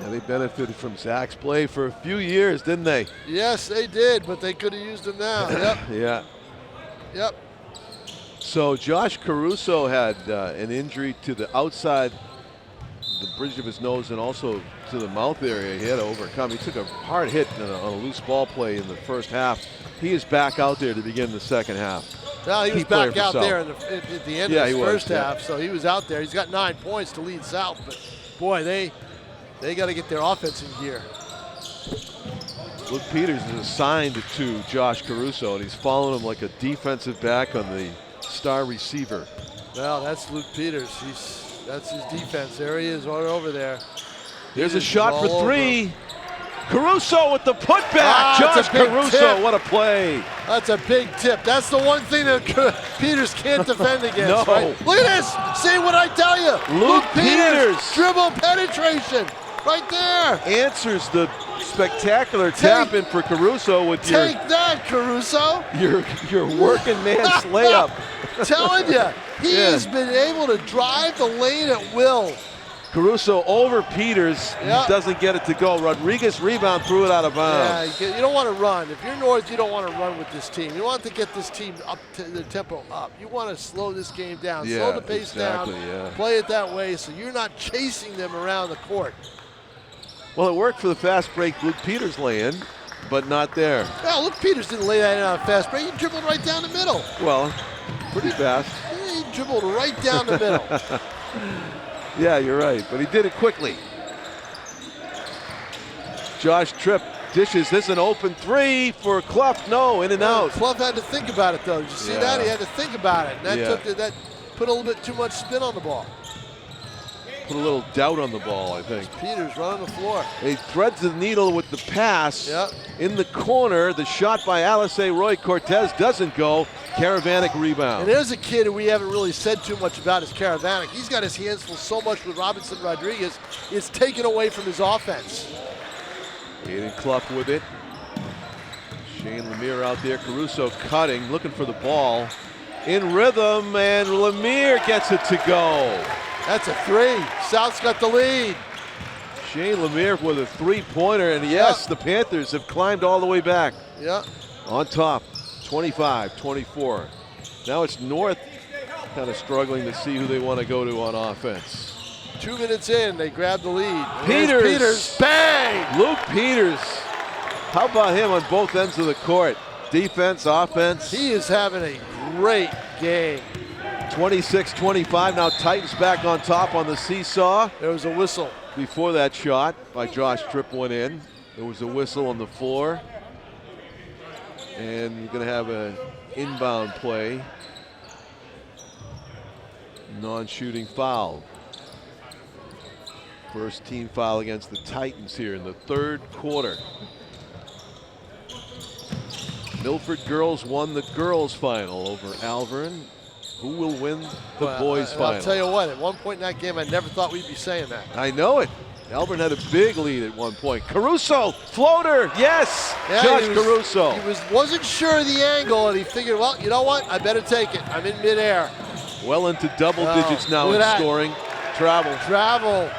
Yeah, they benefited from Zach's play for a few years, didn't they? Yes, they did, but they could have used him now. Yep. Yeah. Yep. So Josh Caruso had an injury to the outside the bridge of his nose and also to the mouth area he had to overcome. He took a hard hit on a loose ball play in the first half. He is back out there to begin the second half. Well, he was back out there at the end of the first half, so he was out there. He's got 9 points to lead South, but boy, they got to get their offense in gear. Luke Peters is assigned to Josh Caruso, and he's following him like a defensive back on the star receiver. Well, that's Luke Peters. That's his defense. There he is, right over there. There's a shot for three. Caruso with the putback. Josh Caruso, tip. What a play. That's a big tip. That's the one thing that Peters can't defend against. No. Right? Look at this. See what I tell you. Luke Peters. Dribble penetration. Right there. Answers the spectacular tap in for Caruso with Take that, Caruso. your working man's layup. Telling you, he has been able to drive the lane at will. Caruso over Peters, doesn't get it to go. Rodriguez rebound, threw it out of bounds. Yeah, you don't want to run. If you're North, you don't want to run with this team. You want to get this team up to the tempo up. You want to slow this game down, slow the pace down, play it that way so you're not chasing them around the court. Well, it worked for the fast break Luke Peters lay-in, but not there. Well, Luke Peters didn't lay that in on a fast break. He dribbled right down the middle. Well, pretty fast. He dribbled right down the middle. Yeah, you're right, but he did it quickly. Josh Tripp dishes. This is an open three for Clough. No, in and out. Clough had to think about it, though. Did you see that? He had to think about it. And that put a little bit too much spin on the ball. Put a little doubt on the ball, I think. Peters running the floor. He threads the needle with the pass in the corner. The shot by Alice Roy Cortez doesn't go. Karavanic rebound. And there's a kid who we haven't really said too much about is Karavanic. He's got his hands full so much with Robinson Rodriguez. It's taken away from his offense. Aiden Clough with it. Shane Lemire out there. Caruso cutting, looking for the ball. In rhythm, and Lemire gets it to go. That's a three. South's got the lead. Shane Lemire with a three-pointer, and yes, the Panthers have climbed all the way back. Yeah. On top, 25-24. Now it's North kind of struggling to see who they want to go to on offense. 2 minutes in, they grab the lead. Peters, bang! Luke Peters. How about him on both ends of the court? Defense, offense. He is having a great game. 26-25, now Titans back on top on the seesaw. There was a whistle. Before that shot by Josh Tripp went in, there was a whistle on the floor. And you're going to have an inbound play. Non-shooting foul. First team foul against the Titans here in the third quarter. Milford girls won the girls final over Alvern. Who will win the boys final? I'll tell you what, at one point in that game, I never thought we'd be saying that. I know it. Alvern had a big lead at one point. Caruso, floater, yes! Yeah, Josh Caruso. He wasn't sure of the angle, and he figured, well, you know what? I better take it. I'm in midair. Well into double digits now in scoring. Travel.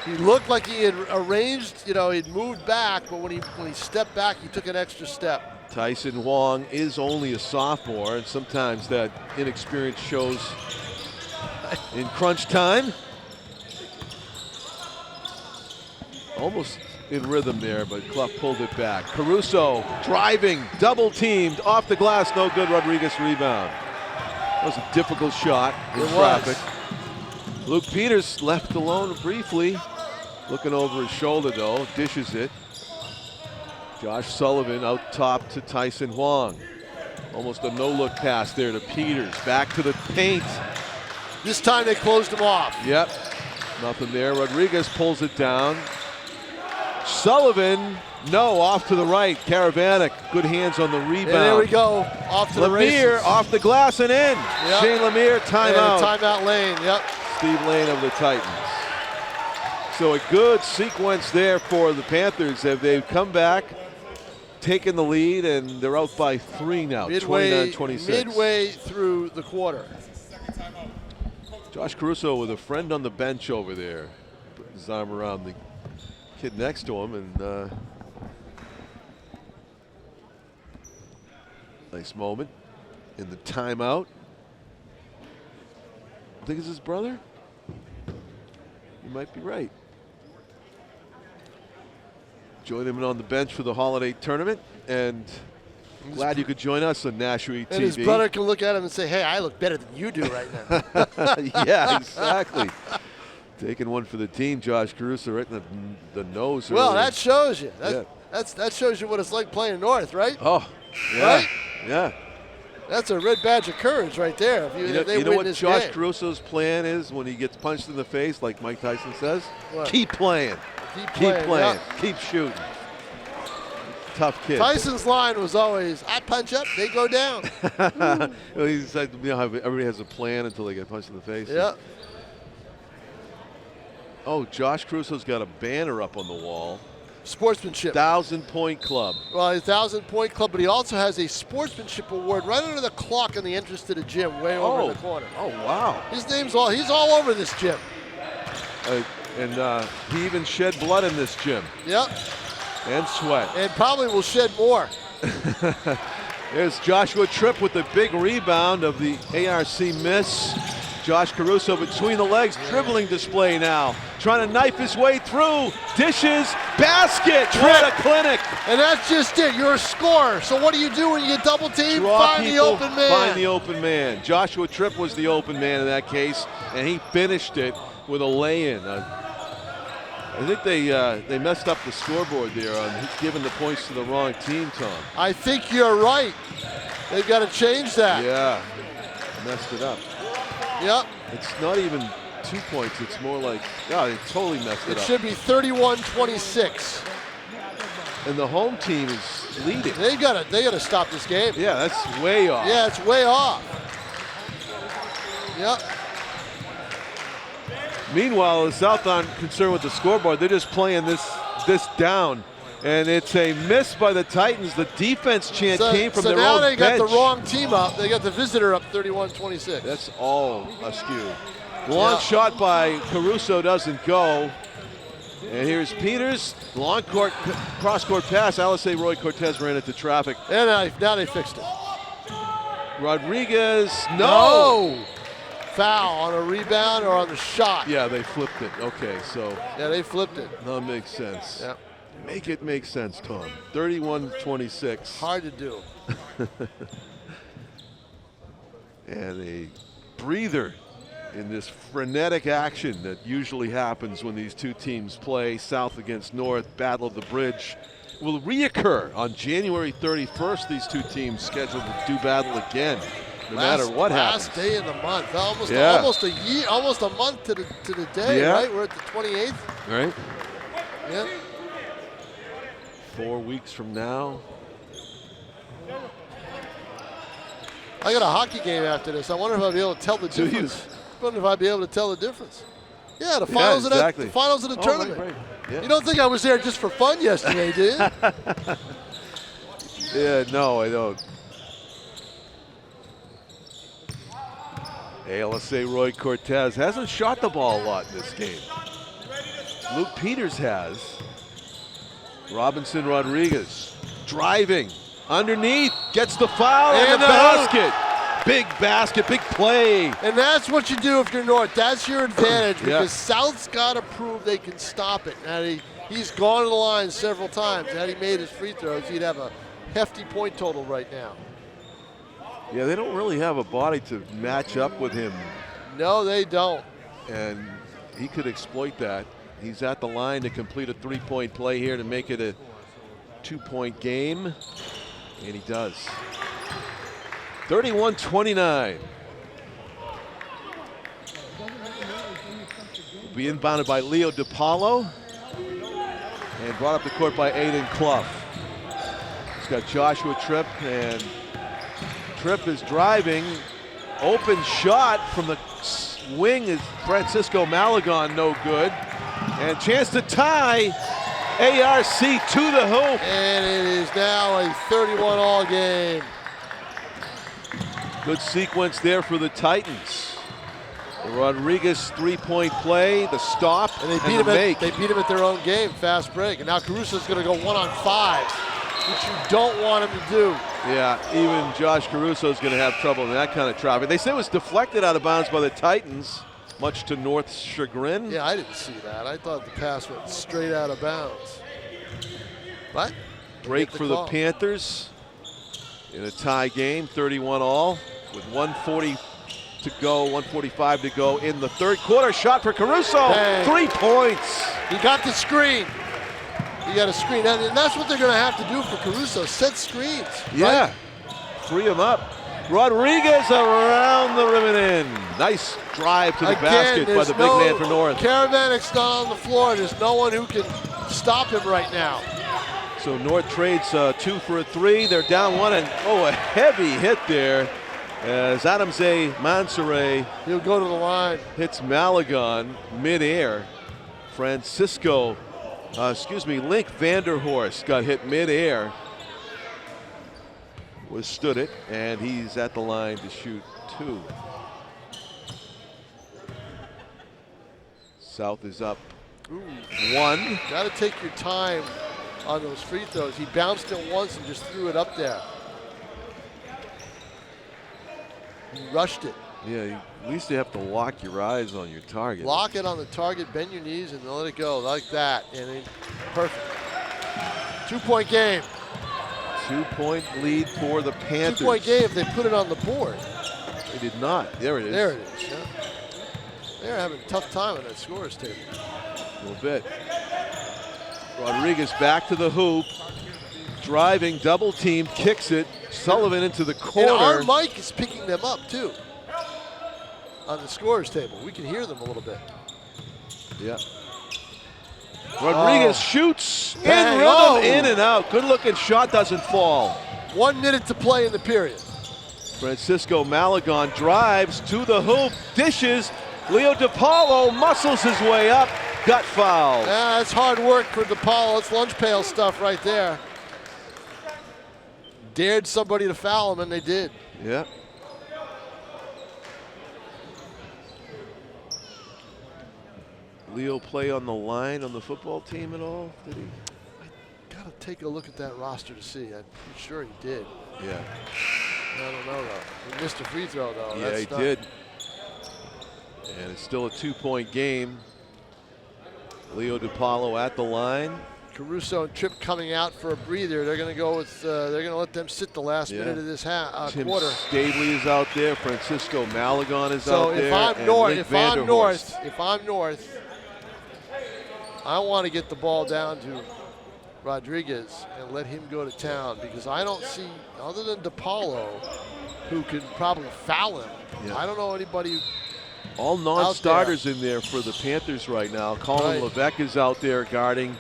He looked like he had arranged, he'd moved back, but when he stepped back, he took an extra step. Tyson Huang is only a sophomore, and sometimes that inexperience shows in crunch time. Almost in rhythm there, but Clough pulled it back. Caruso driving, double teamed, off the glass, no good. Rodriguez rebound. That was a difficult shot in traffic. Luke Peters left alone briefly, looking over his shoulder though, dishes it. Josh Sullivan out top to Tyson Huang. Almost a no-look pass there to Peters. Back to the paint. This time they closed him off. Yep, nothing there. Rodriguez pulls it down. Sullivan, no, off to the right. Karavanic, good hands on the rebound. And there we go, off to the races. Lemire off the glass and in. Yep. Shane Lemire, timeout. Timeout Lane, yep. Steve Lane of the Titans. So a good sequence there for the Panthers. They've come back, taken the lead, and they're out by 3 now, 29-26. Midway through the quarter. Josh Caruso with a friend on the bench over there. Putting his arm around the kid next to him, and nice moment in the timeout. I think it's his brother. You might be right. Join him on the bench for the holiday tournament, and glad you could join us on Nashua TV. And his brother can look at him and say, hey, I look better than you do right now. Yeah, exactly. Taking one for the team, Josh Caruso right in the nose. Well, earlier. that shows you. That shows you what it's like playing North, right? Oh, yeah. Right? Yeah. That's a red badge of courage right there. If You know win what this Josh game. Caruso's plan is when he gets punched in the face, like Mike Tyson says? What? Keep playing. Keep Keep playing. yeah. Keep shooting. Tough kid. Tyson's line was always, I punch up, they go down. Well, he said, you know how everybody has a plan until they get punched in the face. Yeah. Oh, Josh Caruso's got a banner up on the wall. Sportsmanship. 1,000-point club. Well, he's 1,000-point club, but he also has a sportsmanship award right under the clock in the entrance to the gym, way over in the corner. Oh, wow. His name's he's all over this gym. And he even shed blood in this gym. Yep. And sweat. And probably will shed more. There's Joshua Tripp with the big rebound of the ARC miss. Josh Caruso between the legs, dribbling display now. Trying to knife his way through. Dishes, basket. What a clinic. And that's just it. You're a scorer. So what do you do when you get double teamed? Draw Find the people, open man. Find the open man. Joshua Tripp was the open man in that case, and he finished it with a lay-in. I think they messed up the scoreboard there on giving the points to the wrong team, Tom. I think you're right. They've got to change that. Yeah, messed it up. Yep. It's not even 2 points. It's more like, yeah, they totally messed it up. It should be 31-26. And the home team is leading. They gotta stop this game. Yeah, that's way off. Yeah, it's way off. Yep. Meanwhile, the South aren't concerned with the scoreboard. They're just playing this down. And it's a miss by the Titans. The defense chant came from their own bench. So now they got the wrong team up. They got the visitor up 31-26. That's all askew. Long shot by Caruso doesn't go. And here's Peters. Long court, cross-court pass. Alice Roy Cortez ran into traffic. And now they fixed it. Rodriguez, no! Foul on a rebound or on the shot. Yeah, they flipped it. Okay, so. Yeah, they flipped it. That makes sense. Yeah. Make it make sense, Tom. 31-26. Hard to do. And a breather in this frenetic action that usually happens when these two teams play. South against North, Battle of the Bridge will reoccur on January 31st. These two teams scheduled to do battle again, no matter what happens. Last day of the month, almost a year, almost a month to the day, right? We're at the 28th. Right. Yeah. 4 weeks from now. I got a hockey game after this. I wonder if I'll be able to tell the difference. I wonder if I'll be able to tell the difference. Yeah, the finals exactly. the finals of the tournament. Right. Yeah. You don't think I was there just for fun yesterday, do you? Yeah, no, I don't. ALSA Roy Cortez hasn't shot the ball a lot in this game. Luke Peters has. Robinson Rodriguez driving underneath, gets the foul and the basket. Big basket, big play. And that's what you do if you're North. That's your advantage because South's got to prove they can stop it. Now he's gone to the line several times. Had he made his free throws, he'd have a hefty point total right now. Yeah, they don't really have a body to match up with him. No, they don't. And he could exploit that. He's at the line to complete a three-point play here to make it a 2-point game, and he does. 31-29. Will be inbounded by Leo DiPaolo and brought up the court by Aiden Clough. He's got Joshua Tripp, and Tripp is driving. Open shot from the wing is Francisco Malagon, no good. And chance to tie. ARC to the hoop. And it is now a 31-all game. Good sequence there for the Titans. The Rodriguez three-point play, the stop, and they beat him at their own game, fast break. And now Caruso's going to go 1-on-5, which you don't want him to do. Yeah, even Josh Caruso's going to have trouble in that kind of traffic. They say it was deflected out of bounds by the Titans. much to North's chagrin. Yeah, I didn't see that. I thought the pass went straight out of bounds. But Break for the Panthers in a tie game, 31-all, with 1:40 to go, 1:45 to go in the third quarter. Shot for Caruso, 3 points. He got the screen. He got a screen, and that's what they're going to have to do for Caruso, set screens. Yeah, right? Free him up. Rodriguez around the rim and in. Nice drive to the basket by the big man for North. Karavanic's not on the floor. There's no one who can stop him right now. So North trades 2 for a 3. They're down 1, and a heavy hit there as Adamze Mansoure. He'll go to the line. Hits Malagon midair. Link Vanderhorst got hit midair. Withstood it, and he's at the line to shoot 2. South is up 1. Got to take your time on those free throws. He bounced it once and just threw it up there. He rushed it. Yeah, at least you have to lock your eyes on your target. Lock it on the target, bend your knees, and let it go like that. And then, perfect. 2-point game. 2-point lead for the Panthers. 2-point game if they put it on the board. They did not. There it is. There it is. Yeah. They're having a tough time on that scorer's table. A little bit. Rodriguez back to the hoop. Driving, double team, kicks it. Sullivan into the corner. And our mic is picking them up too. On the scorer's table. We can hear them a little bit. Yeah. Rodriguez shoots in rhythm, in and out. Good looking shot, doesn't fall. 1 minute to play in the period. Francisco Malagon drives to the hoop, dishes. Leo DiPaolo muscles his way up, got fouled. Yeah, that's hard work for DiPaolo. It's lunch pail stuff right there. Dared somebody to foul him, and they did. Yeah. Leo play on the line on the football team at all? Did he? I gotta take a look at that roster to see. I'm pretty sure he did. Yeah. I don't know though. He missed a free throw though. Yeah, he did. And it's still a 2-point game. Leo DiPaolo at the line. Caruso and Tripp coming out for a breather. They're going to go with. They're going to let them sit the last minute of this Tim quarter. Stabley is out there. Francisco Malagon is so out there. If I'm North, I want to get the ball down to Rodriguez and let him go to town, because I don't see, other than DiPaolo, who could probably foul him. Yeah. I don't know anybody. All non-starters in there for the Panthers right now. Colin Levesque is out there guarding.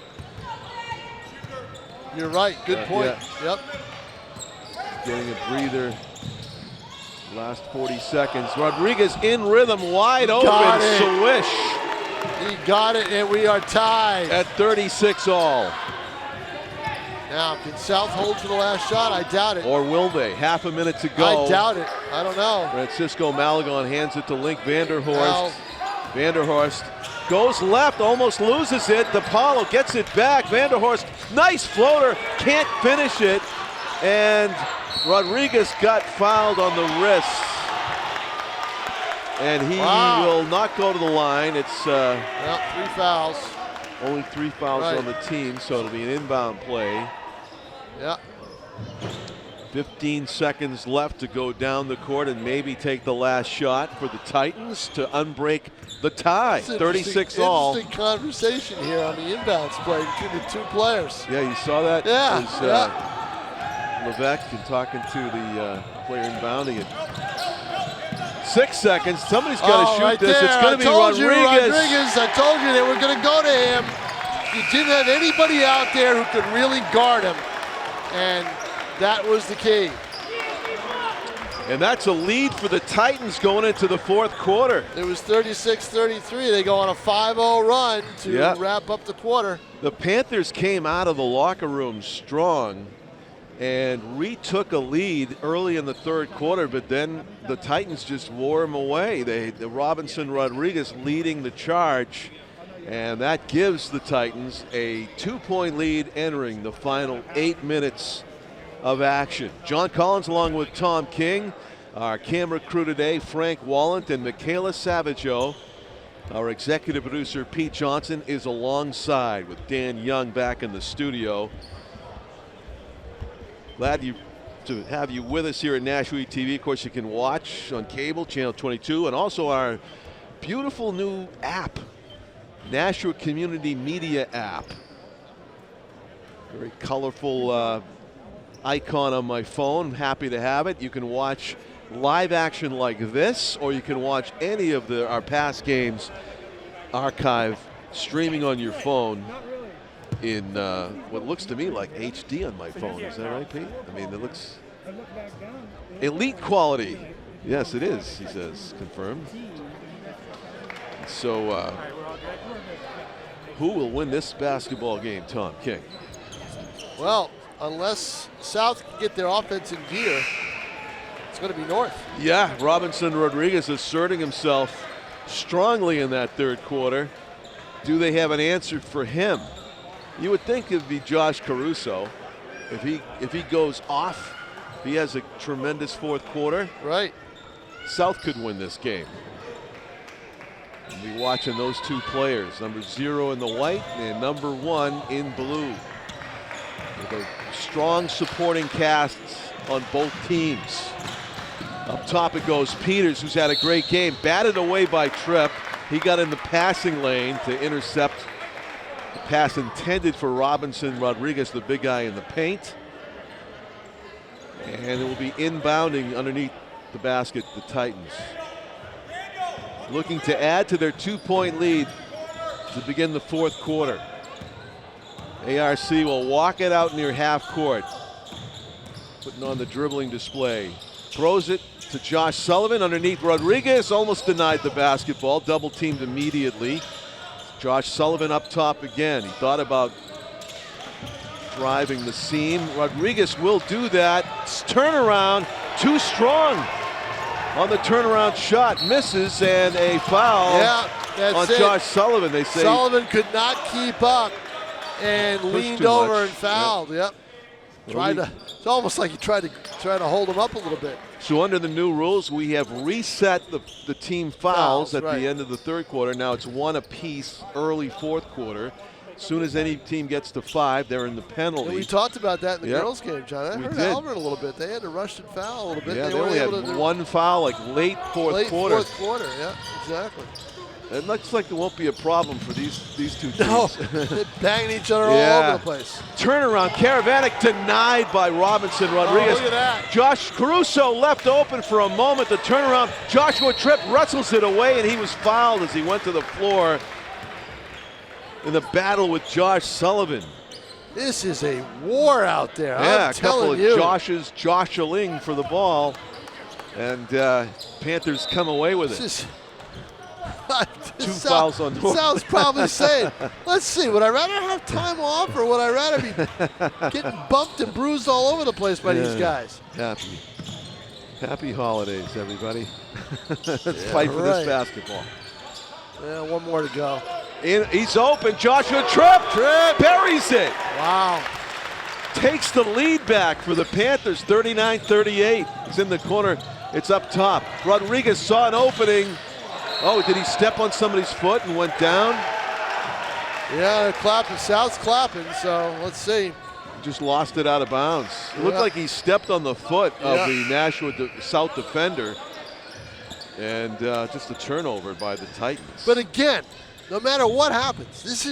You're right. Good point. Yeah. Yep. Getting a breather. Last 40 seconds. Rodriguez in rhythm, wide open. Swish. He got it, and we are tied at 36 all. Now, can South hold for the last shot? I doubt it. Or will they? Half a minute to go. I doubt it. I don't know. Francisco Malagon hands it to Link Vanderhorst. Vanderhorst goes left, almost loses it. DiPaolo gets it back. Vanderhorst, nice floater, can't finish it. And Rodriguez got fouled on the wrist. And he will not go to the line. It's 3 fouls. Only 3 fouls on the team, so it'll be an inbound play. Yeah. 15 seconds left to go down the court and maybe take the last shot for the Titans to unbreak the tie. 36 all. Interesting conversation here on the inbounds play between the two players. Yeah, you saw that? Yeah. Levesque and talking to the player inbounding it. 6 seconds. Somebody's got to shoot this. It's going to be Rodriguez. I told you they were going to go to him. You didn't have anybody out there who could really guard him. And that was the key. And that's a lead for the Titans going into the fourth quarter. It was 36-33. They go on a 5-0 run to wrap up the quarter. The Panthers came out of the locker room strong and retook a lead early in the third quarter, but then the Titans just wore them away. The Robinson Rodriguez leading the charge, and that gives the Titans a 2-point lead entering the final 8 minutes of action. John Collins along with Tom King, our camera crew today, Frank Wallant and Michaela Savageau. Our executive producer, Pete Johnson, is alongside with Dan Young back in the studio. Glad to have you with us here at Nashua TV. Of course, you can watch on cable, channel 22, and also our beautiful new app, Nashua Community Media app. Very colorful icon on my phone. Happy to have it. You can watch live action like this, or you can watch any of our past games archive streaming on your phone in what looks to me like HD on my phone. Is that right, Pete? I mean, it looks elite quality. Yes, it is, he says. Confirmed. So who will win this basketball game, Tom King? Well, unless South can get their offense in gear, it's going to be North. Yeah, Robinson Rodriguez asserting himself strongly in that third quarter. Do they have an answer for him? You would think it'd be Josh Caruso. If he goes off, he has a tremendous fourth quarter. Right. South could win this game. We'll be watching those two players, number 0 in the white and number 1 in blue. With a strong supporting cast on both teams. Up top it goes Peters, who's had a great game. Batted away by Tripp. He got in the passing lane to intercept the pass intended for Robinson Rodriguez, the big guy in the paint. And it will be inbounding underneath the basket, the Titans. Looking to add to their 2-point lead to begin the fourth quarter. ARC will walk it out near half court. Putting on the dribbling display. Throws it to Josh Sullivan underneath Rodriguez. Almost denied the basketball. Double teamed immediately. Josh Sullivan up top again. He thought about driving the seam. Rodriguez will do that. Turnaround, too strong on the turnaround shot. Misses, and a foul on Josh Sullivan. They say Sullivan could not keep up and leaned over and fouled. Yep. It's almost like he tried to hold him up a little bit. So under the new rules, we have reset the team fouls at the end of the third quarter. Now it's 1 apiece early fourth quarter. As soon as any team gets to 5, they're in the penalty. And we talked about that in the girls' game, John. I heard Albert a little bit. They had to rush and foul a little bit. Yeah, they only had 1 foul, like late fourth quarter. Fourth quarter, yeah, exactly. It looks like there won't be a problem for these two teams. No, they're banging each other all over the place. Turnaround, Karavanek denied by Robinson Rodriguez. Oh, look at that. Josh Caruso left open for a moment. The turnaround, Joshua Tripp wrestles it away, and he was fouled as he went to the floor in the battle with Josh Sullivan. This is a war out there. Yeah, I'm a couple telling of you. Joshes joshuling for the ball, and Panthers come away with it. 2 fouls on North. South's probably saying, let's see, would I rather have time off or would I rather be getting bumped and bruised all over the place by these guys? Happy holidays, everybody. Let's fight for this basketball. Yeah, 1 more to go. He's open. Joshua Tripp buries it. Wow. Takes the lead back for the Panthers, 39-38. It's in the corner. It's up top. Rodriguez saw an opening. Oh, did he step on somebody's foot and went down? Yeah, they're clapping. South's clapping, so let's see. Just lost it out of bounds. It looked like he stepped on the foot of the Nashua South defender. And just a turnover by the Titans. But again, no matter what happens, this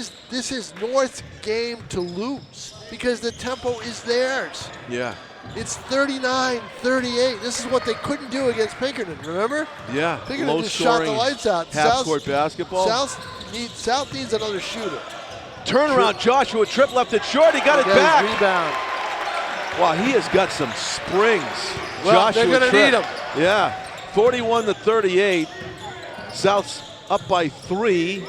is North's game to lose because the tempo is theirs. Yeah. It's 39-38. This is what they couldn't do against Pinkerton, remember? Yeah. Pinkerton just shot the lights out. Half-court basketball. South needs another shooter. Turnaround, Joshua Tripp left it short. He got it back. Rebound. Wow, he has got some springs. Well, Joshua they're going to need him. Yeah. 41-38. South's up by 3.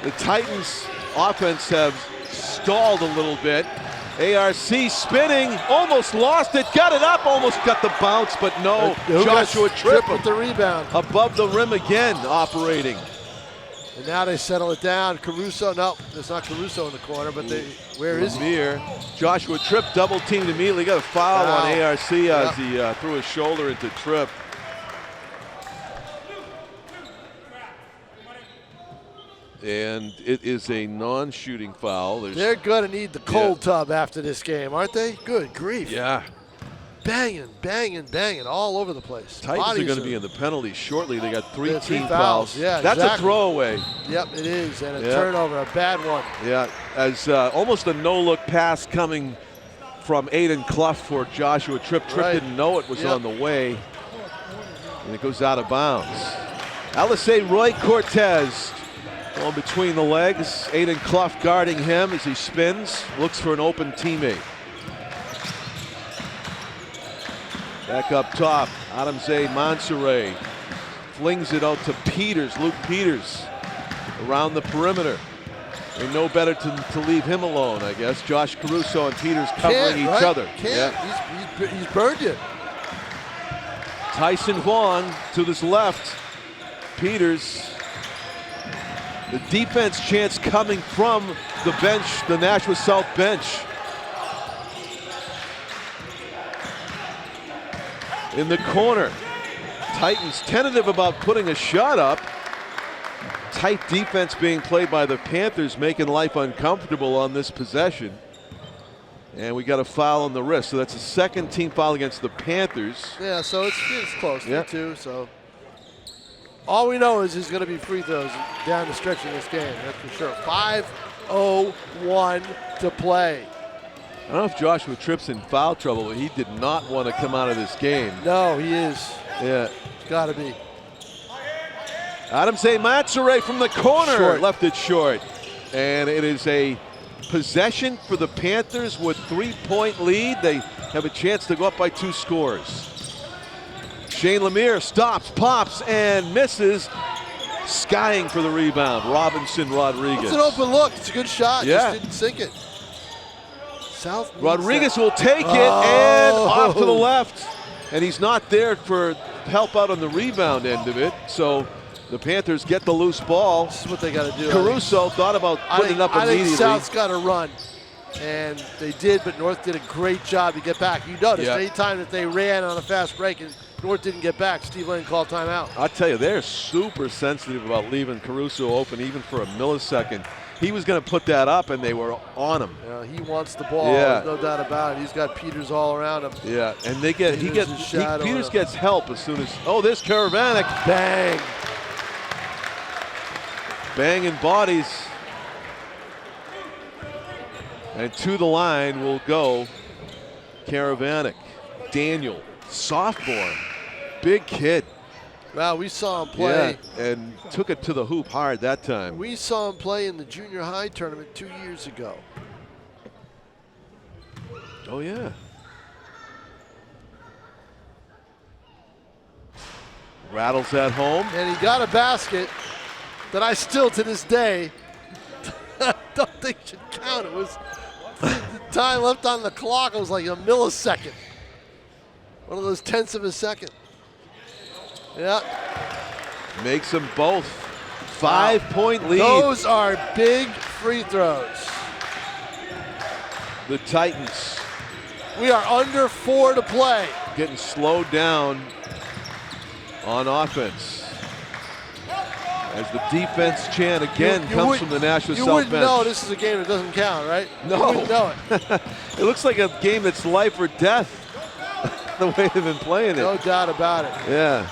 The Titans' offense have stalled a little bit. ARC spinning, almost lost it, got it up, almost got the bounce, but no. Joshua Tripp with the rebound. Above the rim again, operating. And now they settle it down. Caruso, no, there's not Caruso in the corner, but where is he? Joshua Tripp double teamed immediately, got a foul on ARC as he threw his shoulder into Tripp. And it is a non-shooting foul. They're going to need the cold tub after this game, aren't they? Good grief. Yeah. Banging, banging, banging all over the place. Titans are going to be in the penalty shortly. They got three team fouls. Yeah, that's a throwaway. Yep, it is, and a turnover, a bad one. Yeah, as almost a no-look pass coming from Aiden Clough for Joshua Tripp. Tripp didn't know it was on the way, and it goes out of bounds. Alisei Roy Cortez going between the legs. Aiden Clough guarding him as he spins, looks for an open teammate. Back up top, Adamze Mansoure flings it out to Peters, Luke Peters, around the perimeter. They know better to leave him alone, I guess. Josh Caruso and Peters covering each other. He's burned you. Tyson Vaughn to this left. Peters. The defense chance coming from the bench, the Nashua South bench. In the corner, Titans tentative about putting a shot up. Tight defense being played by the Panthers, making life uncomfortable on this possession. And we got a foul on the wrist, so that's a second team foul against the Panthers. Yeah, so it's close, 3-2, so. All we know is there's going to be free throws down the stretch of this game, that's for sure. 5:01 to play. I don't know if Joshua Tripp's in foul trouble, but he did not want to come out of this game. No, he is. Yeah. It's got to be. Adamze Mansoure from the corner left it short. And it is a possession for the Panthers with 3-point lead. They have a chance to go up by 2 scores. Shane Lemire stops, pops, and misses. Skying for the rebound, Robinson Rodriguez. It's an open look. It's a good shot. Yeah. Just didn't sink it. Rodriguez will take it and off to the left. And he's not there for help out on the rebound end of it. So the Panthers get the loose ball. This is what they got to do. Caruso thought about putting it up immediately. I think South's got to run. And they did, but North did a great job to get back. You noticed any time that they ran on a fast break and North didn't get back, Steve Lane called timeout. I'll tell you, they're super sensitive about leaving Caruso open even for a millisecond. He was going to put that up, and they were on him. Yeah, he wants the ball. There's no doubt about it. He's got Peters all around him. Yeah, and Peters gets help as soon as. Oh, there's Karavanek. Bang. Banging bodies. And to the line will go Karavanek. Daniel, sophomore, big kid. Wow, we saw him play. Yeah, and took it to the hoop hard that time. We saw him play in the junior high tournament 2 years ago. Oh, yeah. Rattles that home. And he got a basket that I still, to this day, don't think should count. It was the time left on the clock. It was like a millisecond. One of those tenths of a second. Yeah. Makes them both. 5-point lead. Those are big free throws. The Titans. We are under 4 to play. Getting slowed down on offense. As the defense chant again comes from the Nashua South bench. You wouldn't know this is a game that doesn't count, right? No. You wouldn't know it. It looks like a game that's life or death, the way they've been playing it. No doubt about it. Yeah.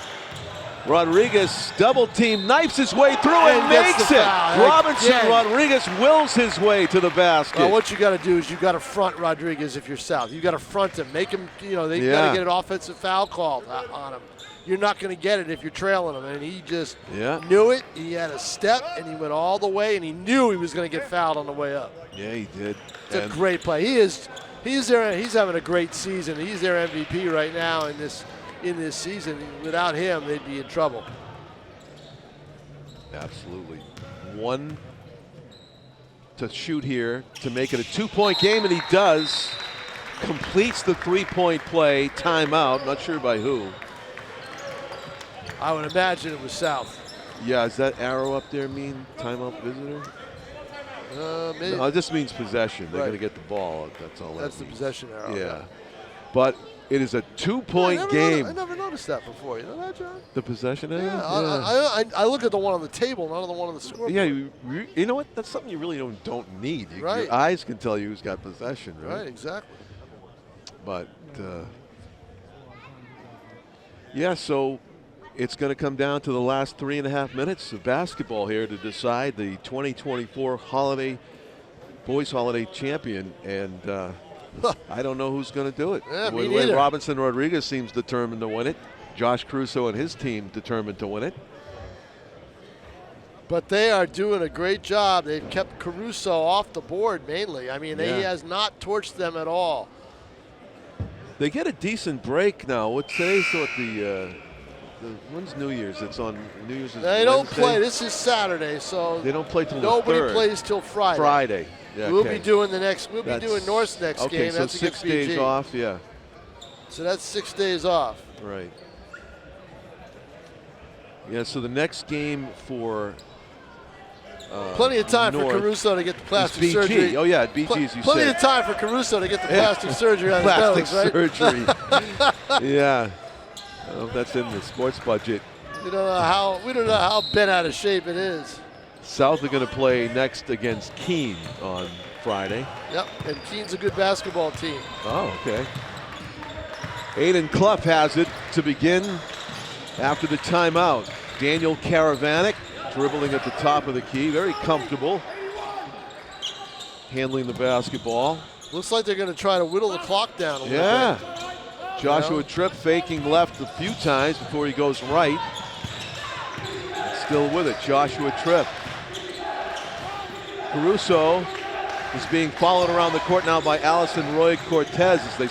Rodriguez double team, knifes his way through and makes it. Robinson Rodriguez wills his way to the basket. Well, what you got to do is you got to front Rodriguez if you're South. You got to front him, make him. They got to get an offensive foul called on him. You're not going to get it if you're trailing him, and he just knew it. He had a step, and he went all the way, and he knew he was going to get fouled on the way up. Yeah, he did. It's a great play. He's there. He's having a great season. He's their MVP right now in this season. Without him, they'd be in trouble. Absolutely. 1 to shoot here to make it a 2-point game, and he does. Completes the 3-point play. Timeout. Not sure by who. I would imagine it was South. Yeah, is that arrow up there mean timeout visitor? Maybe. No, it just means possession. They're going to get the ball. That's all. That's the possession arrow. Yeah. But It is a 2-point game. I never noticed that before. You know that, John? The possession area? Yeah. I look at the one on the table, not the one on the scoreboard. Yeah, you know what? That's something you really don't need. Right. Your eyes can tell you who's got possession, right? Right, exactly. But, yeah, so it's going to come down to the last 3.5 minutes of basketball here to decide the 2024 Boys Holiday champion. And I don't know who's going to do it. Yeah, me the way neither. Robinson Rodriguez seems determined to win it. Josh Caruso and his team determined to win it. But they are doing a great job. They've kept Caruso off the board mainly. I mean, he has not torched them at all. They get a decent break now. Today's what when's New Year's? It's on New Year's. They don't play. This is Saturday, so they don't play till nobody the 3rd. plays till Friday. Friday. Yeah, we'll be doing North's next game. So That's 6 against days BG. off. Yeah. So that's 6 days off. Right. Yeah. So the next game for plenty of time North for Caruso to get the plastic BG. surgery. Oh yeah, BG as you plenty said. of time for Caruso to get the plastic surgery on plastic his nose, right? surgery. Yeah. I don't know if that's in the sports budget. We don't know how bent out of shape it is. South are going to play next against Keene on Friday. Yep, and Keene's a good basketball team. Oh, okay. Aiden Clough has it to begin after the timeout. Daniel Karavanek dribbling at the top of the key, very comfortable, handling the basketball. Looks like they're going to try to whittle the clock down a little bit. Yeah. Joshua Tripp faking left a few times before he goes right. Still with it, Joshua Tripp. Caruso is being followed around the court now by Allison Roy Cortez as they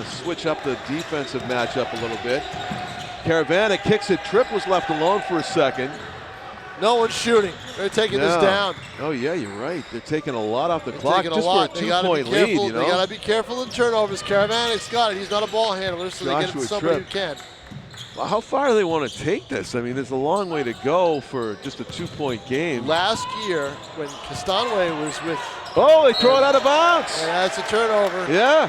switch up the defensive matchup a little bit. Karavanek kicks it. Tripp was left alone for a second. No one's shooting. They're taking this down. Oh, yeah, you're right. They're taking a lot off the clock just for a 2-point lead, you know? They got to be careful in turnovers. Karavanek's got it. He's not a ball handler, so they get it to somebody who can. Well, how far do they want to take this? I mean, there's a long way to go for just a 2-point game. Last year, when Castanway was with... Oh, they throw it out of bounds. And that's a turnover. Yeah.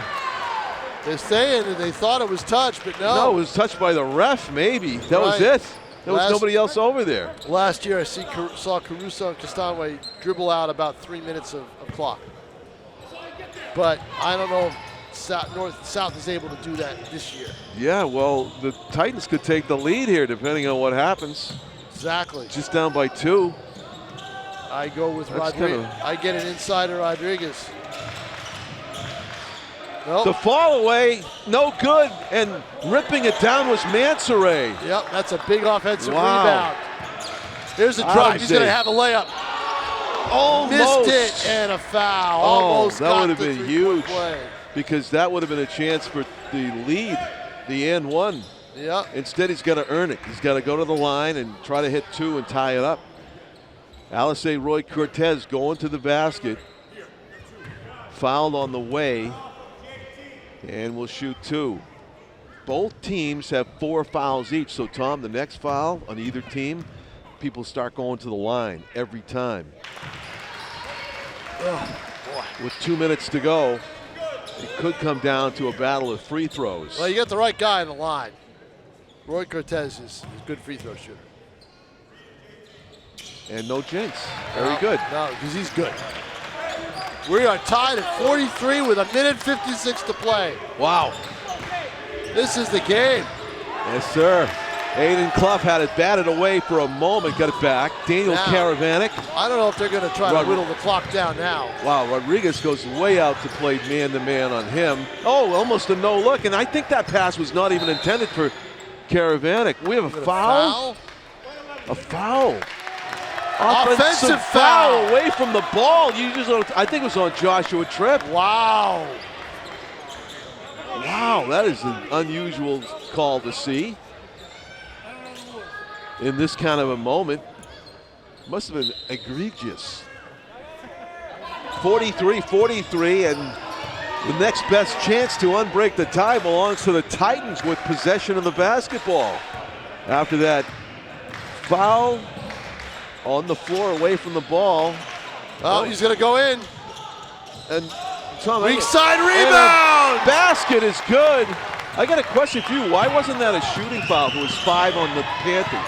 They're saying that they thought it was touched, but no. No, it was touched by the ref, maybe. That was it. There was nobody else over there. Last year, I saw Caruso and Castanway dribble out about 3 minutes of clock. But I don't know if North and South is able to do that this year. Yeah, well, the Titans could take the lead here depending on what happens. Exactly. Just down by 2. I go with Rodriguez. I get an insider Rodriguez. Nope. The fall away, no good, and ripping it down was Mansoray. Yep, that's a big offensive rebound. Here's a drive. He's going to have a layup. Almost. Missed it, and a foul. Oh, Almost that would have been huge play. because that would have been a chance for the lead, the and one. Yeah. Instead, he's got to earn it. He's got to go to the line and try to hit 2 and tie it up. Alice Roy Cortez going to the basket. Fouled on the way. And will shoot 2. Both teams have 4 fouls each. So, Tom, the next foul on either team, people start going to the line every time. Oh, boy. With 2 minutes to go, it could come down to a battle of free throws. Well, you got the right guy in the line. Roy Cortez is a good free throw shooter. And no jinx. Very good. No, because he's good. We are tied at 43 with 1:56 to play. Wow. This is the game. Yes, sir. Aiden Clough had it batted away for a moment, got it back. Daniel Karavanek. I don't know if they're going to try to whittle the clock down now. Wow, Rodriguez goes way out to play man-to-man on him. Oh, almost a no-look, and I think that pass was not even intended for Karavanek. We have a foul? A foul. Offensive foul away from the ball. I think it was on Joshua Tripp. Wow. Wow, that is an unusual call to see in this kind of a moment. Must have been egregious. 43-43, and the next best chance to unbreak the tie belongs to the Titans with possession of the basketball. After that foul on the floor away from the ball. Oh, he's going to go in. And Tom, weak side rebound. Basket is good. I got a question for you. Why wasn't that a shooting foul? It was 5 on the Panthers.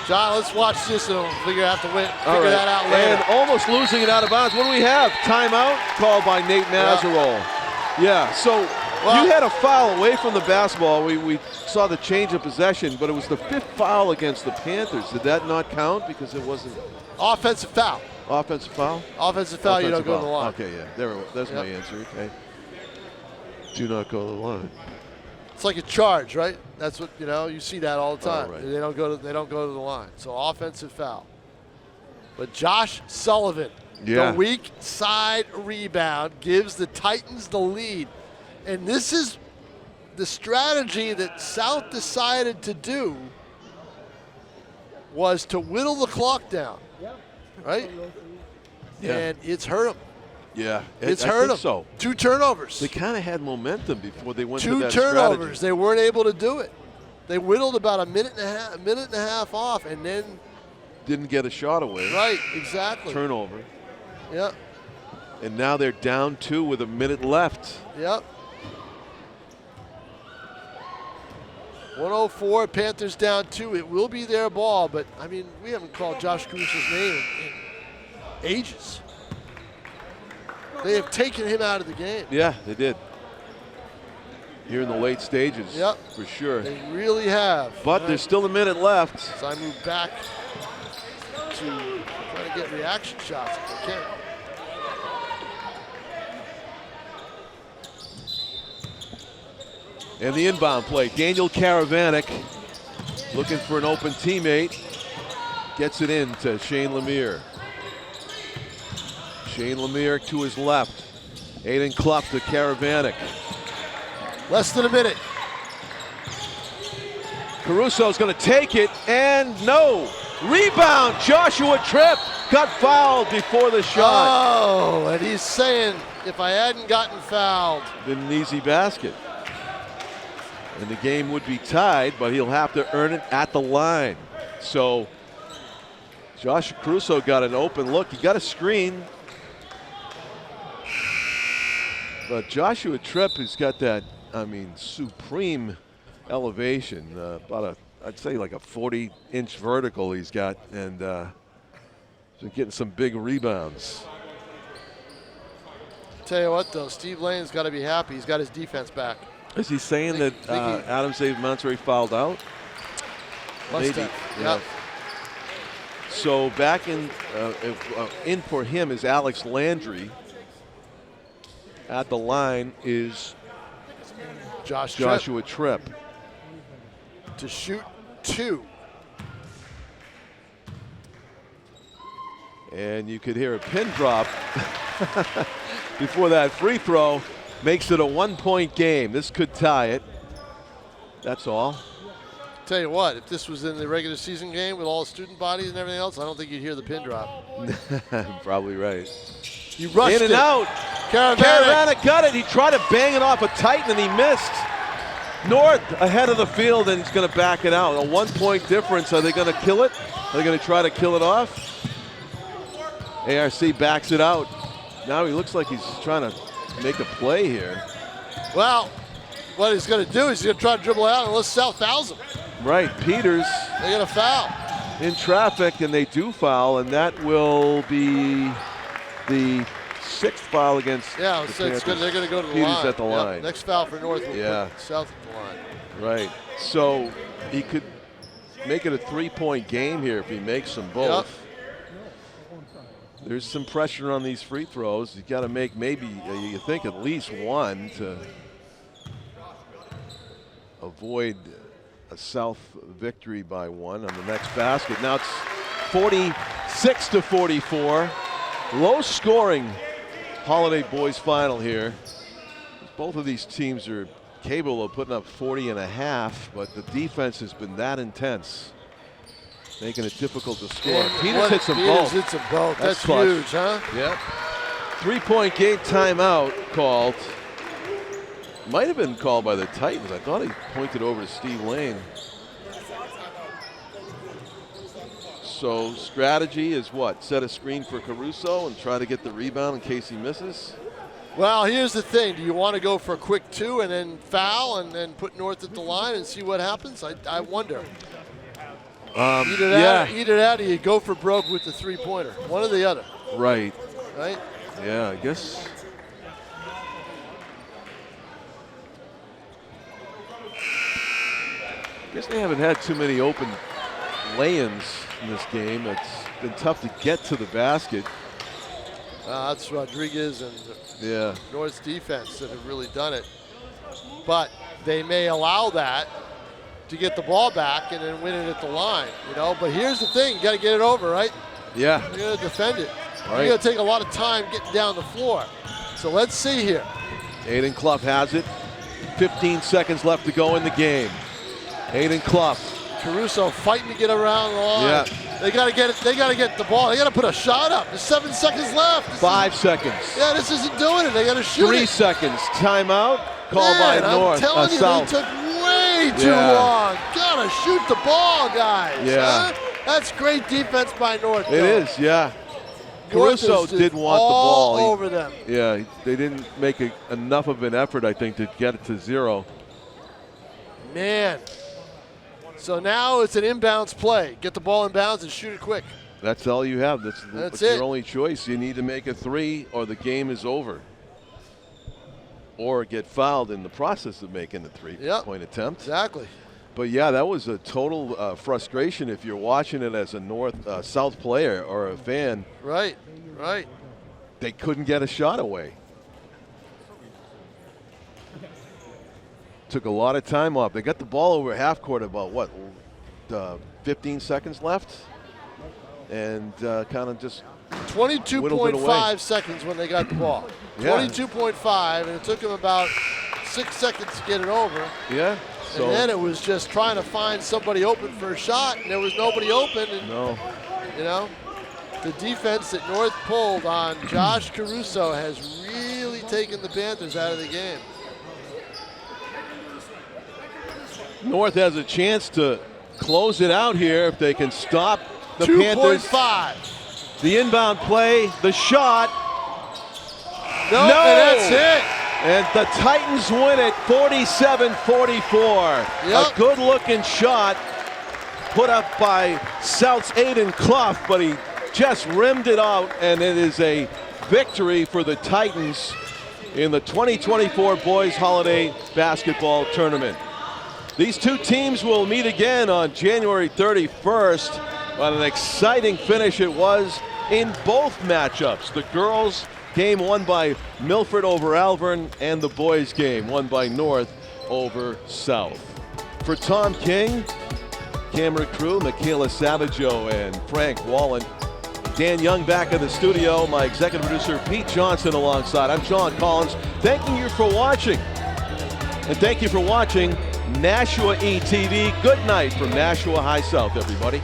John, let's watch this and we'll figure that out later. And almost losing it out of bounds. What do we have? Timeout called by Nate Mazarol. Yeah, so you had a foul away from the basketball. We saw the change of possession, but it was the 5th foul against the Panthers. Did that not count because it wasn't? Offensive foul. Offensive foul? Offensive foul, you don't go to the line. Okay, yeah, that's my answer, okay. Do not go to the line. It's like a charge, right? That's what, you see that all the time. Right. They don't go to the line. So offensive foul. But Josh Sullivan, the weak side rebound, gives the Titans the lead. And this is the strategy that South decided to do, was to whittle the clock down, right? Yeah. And it's hurt them. Yeah, it's hurt them. So 2 turnovers. They kind of had momentum before they went to 2 that turnovers. strategy. They weren't able to do it. They whittled about a minute and a half off, and then didn't get a shot away. Right, exactly. Turnover. Yep. And now they're down 2 with a minute left. Yep. 104, Panthers down 2. It will be their ball, but I mean, we haven't called Josh Caruso's name in ages. They have taken him out of the game. Yeah, they did. Here in the late stages, for sure. They really have. But there's still a minute left. So I move back to try to get reaction shots if I can. And the inbound play. Daniel Karavanek looking for an open teammate. Gets it in to Shane Lemire. Shane Lemire to his left. Aiden Clough to Karavanek. Less than a minute. Caruso's going to take it, and no. Rebound, Joshua Tripp got fouled before the shot. Oh, and he's saying, if I hadn't gotten fouled. Been an easy basket. And the game would be tied, but he'll have to earn it at the line. So Josh Caruso got an open look. He got a screen. But Joshua Tripp has got that, supreme elevation. I'd say like a 40-inch vertical he's got, and been getting some big rebounds. Tell you what, though, Steve Lane's got to be happy. He's got his defense back. Is he saying that Adam Monterey fouled out? Must Maybe. have. Yeah. So back in for him is Alex Landry. At the line is Joshua Tripp. To shoot 2. And you could hear a pin drop before that free throw. Makes it a 1-point game. This could tie it. That's all. Tell you what, if this was in the regular season game with all the student bodies and everything else, I don't think you'd hear the pin drop. Probably right. You rushed in and out. Karavanek got it. He tried to bang it off a Titan and he missed. North ahead of the field, and he's going to back it out. A 1-point difference. Are they going to kill it? Are they going to try to kill it off? ARC backs it out. Now he looks like he's trying to make a play here. Well, what he's going to do is he's going to try to dribble out unless South fouls him. Right, Peters. They got a foul. In traffic, and they do foul, and that will be the 6th foul against the so it's good. They're going to go to the Peters line. At the line. Next foul for North will put South at the line. Right. So he could make it a 3-point game here if he makes them both. Yep. There's some pressure on these free throws. You got to make maybe, you think, at least one to avoid a South victory by 1 on the next basket. Now it's 46-44. Low scoring Holiday Boys final here. Both of these teams are capable of putting up 40.5, but the defense has been that intense, making it difficult to score. Peters hits them both. Hits them both. That's clutch. huge, huh? Yep. 3-point game timeout called. Might have been called by the Titans. I thought he pointed over to Steve Lane. So strategy is what? Set a screen for Caruso and try to get the rebound in case he misses? Well, here's the thing. Do you want to go for a quick 2 and then foul and then put North at the line and see what happens? I wonder. Either that or you go for broke with the 3-pointer. One or the other. Right. Right? Yeah, I guess. They haven't had too many open lay-ins in this game. It's been tough to get to the basket. That's Rodriguez and North's defense that have really done it. But they may allow that to get the ball back and then win it at the line, you know. But here's the thing, you got to get it over, right? Yeah. You got to defend it. Right. You got to take a lot of time getting down the floor. So let's see here. Aiden Clough has it. 15 seconds left to go in the game. Aiden Clough. Caruso fighting to get around the line. Yeah. They got to get it. They got to get the ball. They got to put a shot up. There's 7 seconds left. 5 seconds. Yeah, this isn't doing it. They got to shoot 3 it. seconds. Timeout. Called by North. I'm telling you, South. they took way too long. Gotta shoot the ball, guys. Yeah. Huh? That's great defense by North. It is, yeah. Caruso did want the ball. All over them. Yeah, they didn't make enough of an effort, I think, to get it to 0. Man. So now it's an inbounds play. Get the ball inbounds and shoot it quick. That's all you have. That's it. Your only choice. You need to make a 3 or the game is over. Or get fouled in the process of making the 3-point attempt. Exactly. But yeah, that was a total frustration if you're watching it as a North-South player or a fan. Right, right. They couldn't get a shot away. Took a lot of time off. They got the ball over half court about 15 seconds left, and kind of just 22.5 seconds when they got the ball. Yeah. 22.5, and it took them about 6 seconds to get it over. Yeah. So and then it was just trying to find somebody open for a shot, and there was nobody open. And, you know, the defense that North pulled on Josh Caruso has really taken the Panthers out of the game. North has a chance to close it out here if they can stop the Panthers. 2.5. The inbound play, the shot. No, and that's it. And the Titans win it 47-44. Yep. A good-looking shot put up by South's Aiden Clough, but he just rimmed it out, and it is a victory for the Titans in the 2024 Boys Holiday Basketball Tournament. These two teams will meet again on January 31st. What an exciting finish it was in both matchups. The girls game won by Milford over Alvern, and the boys game won by North over South. For Tom King, camera crew, Michaela Savaggio and Frank Wallen, Dan Young back in the studio, my executive producer Pete Johnson alongside. I'm John Collins, thanking you for watching. And thank you for watching Nashua ETV. Good night from Nashua High South, everybody.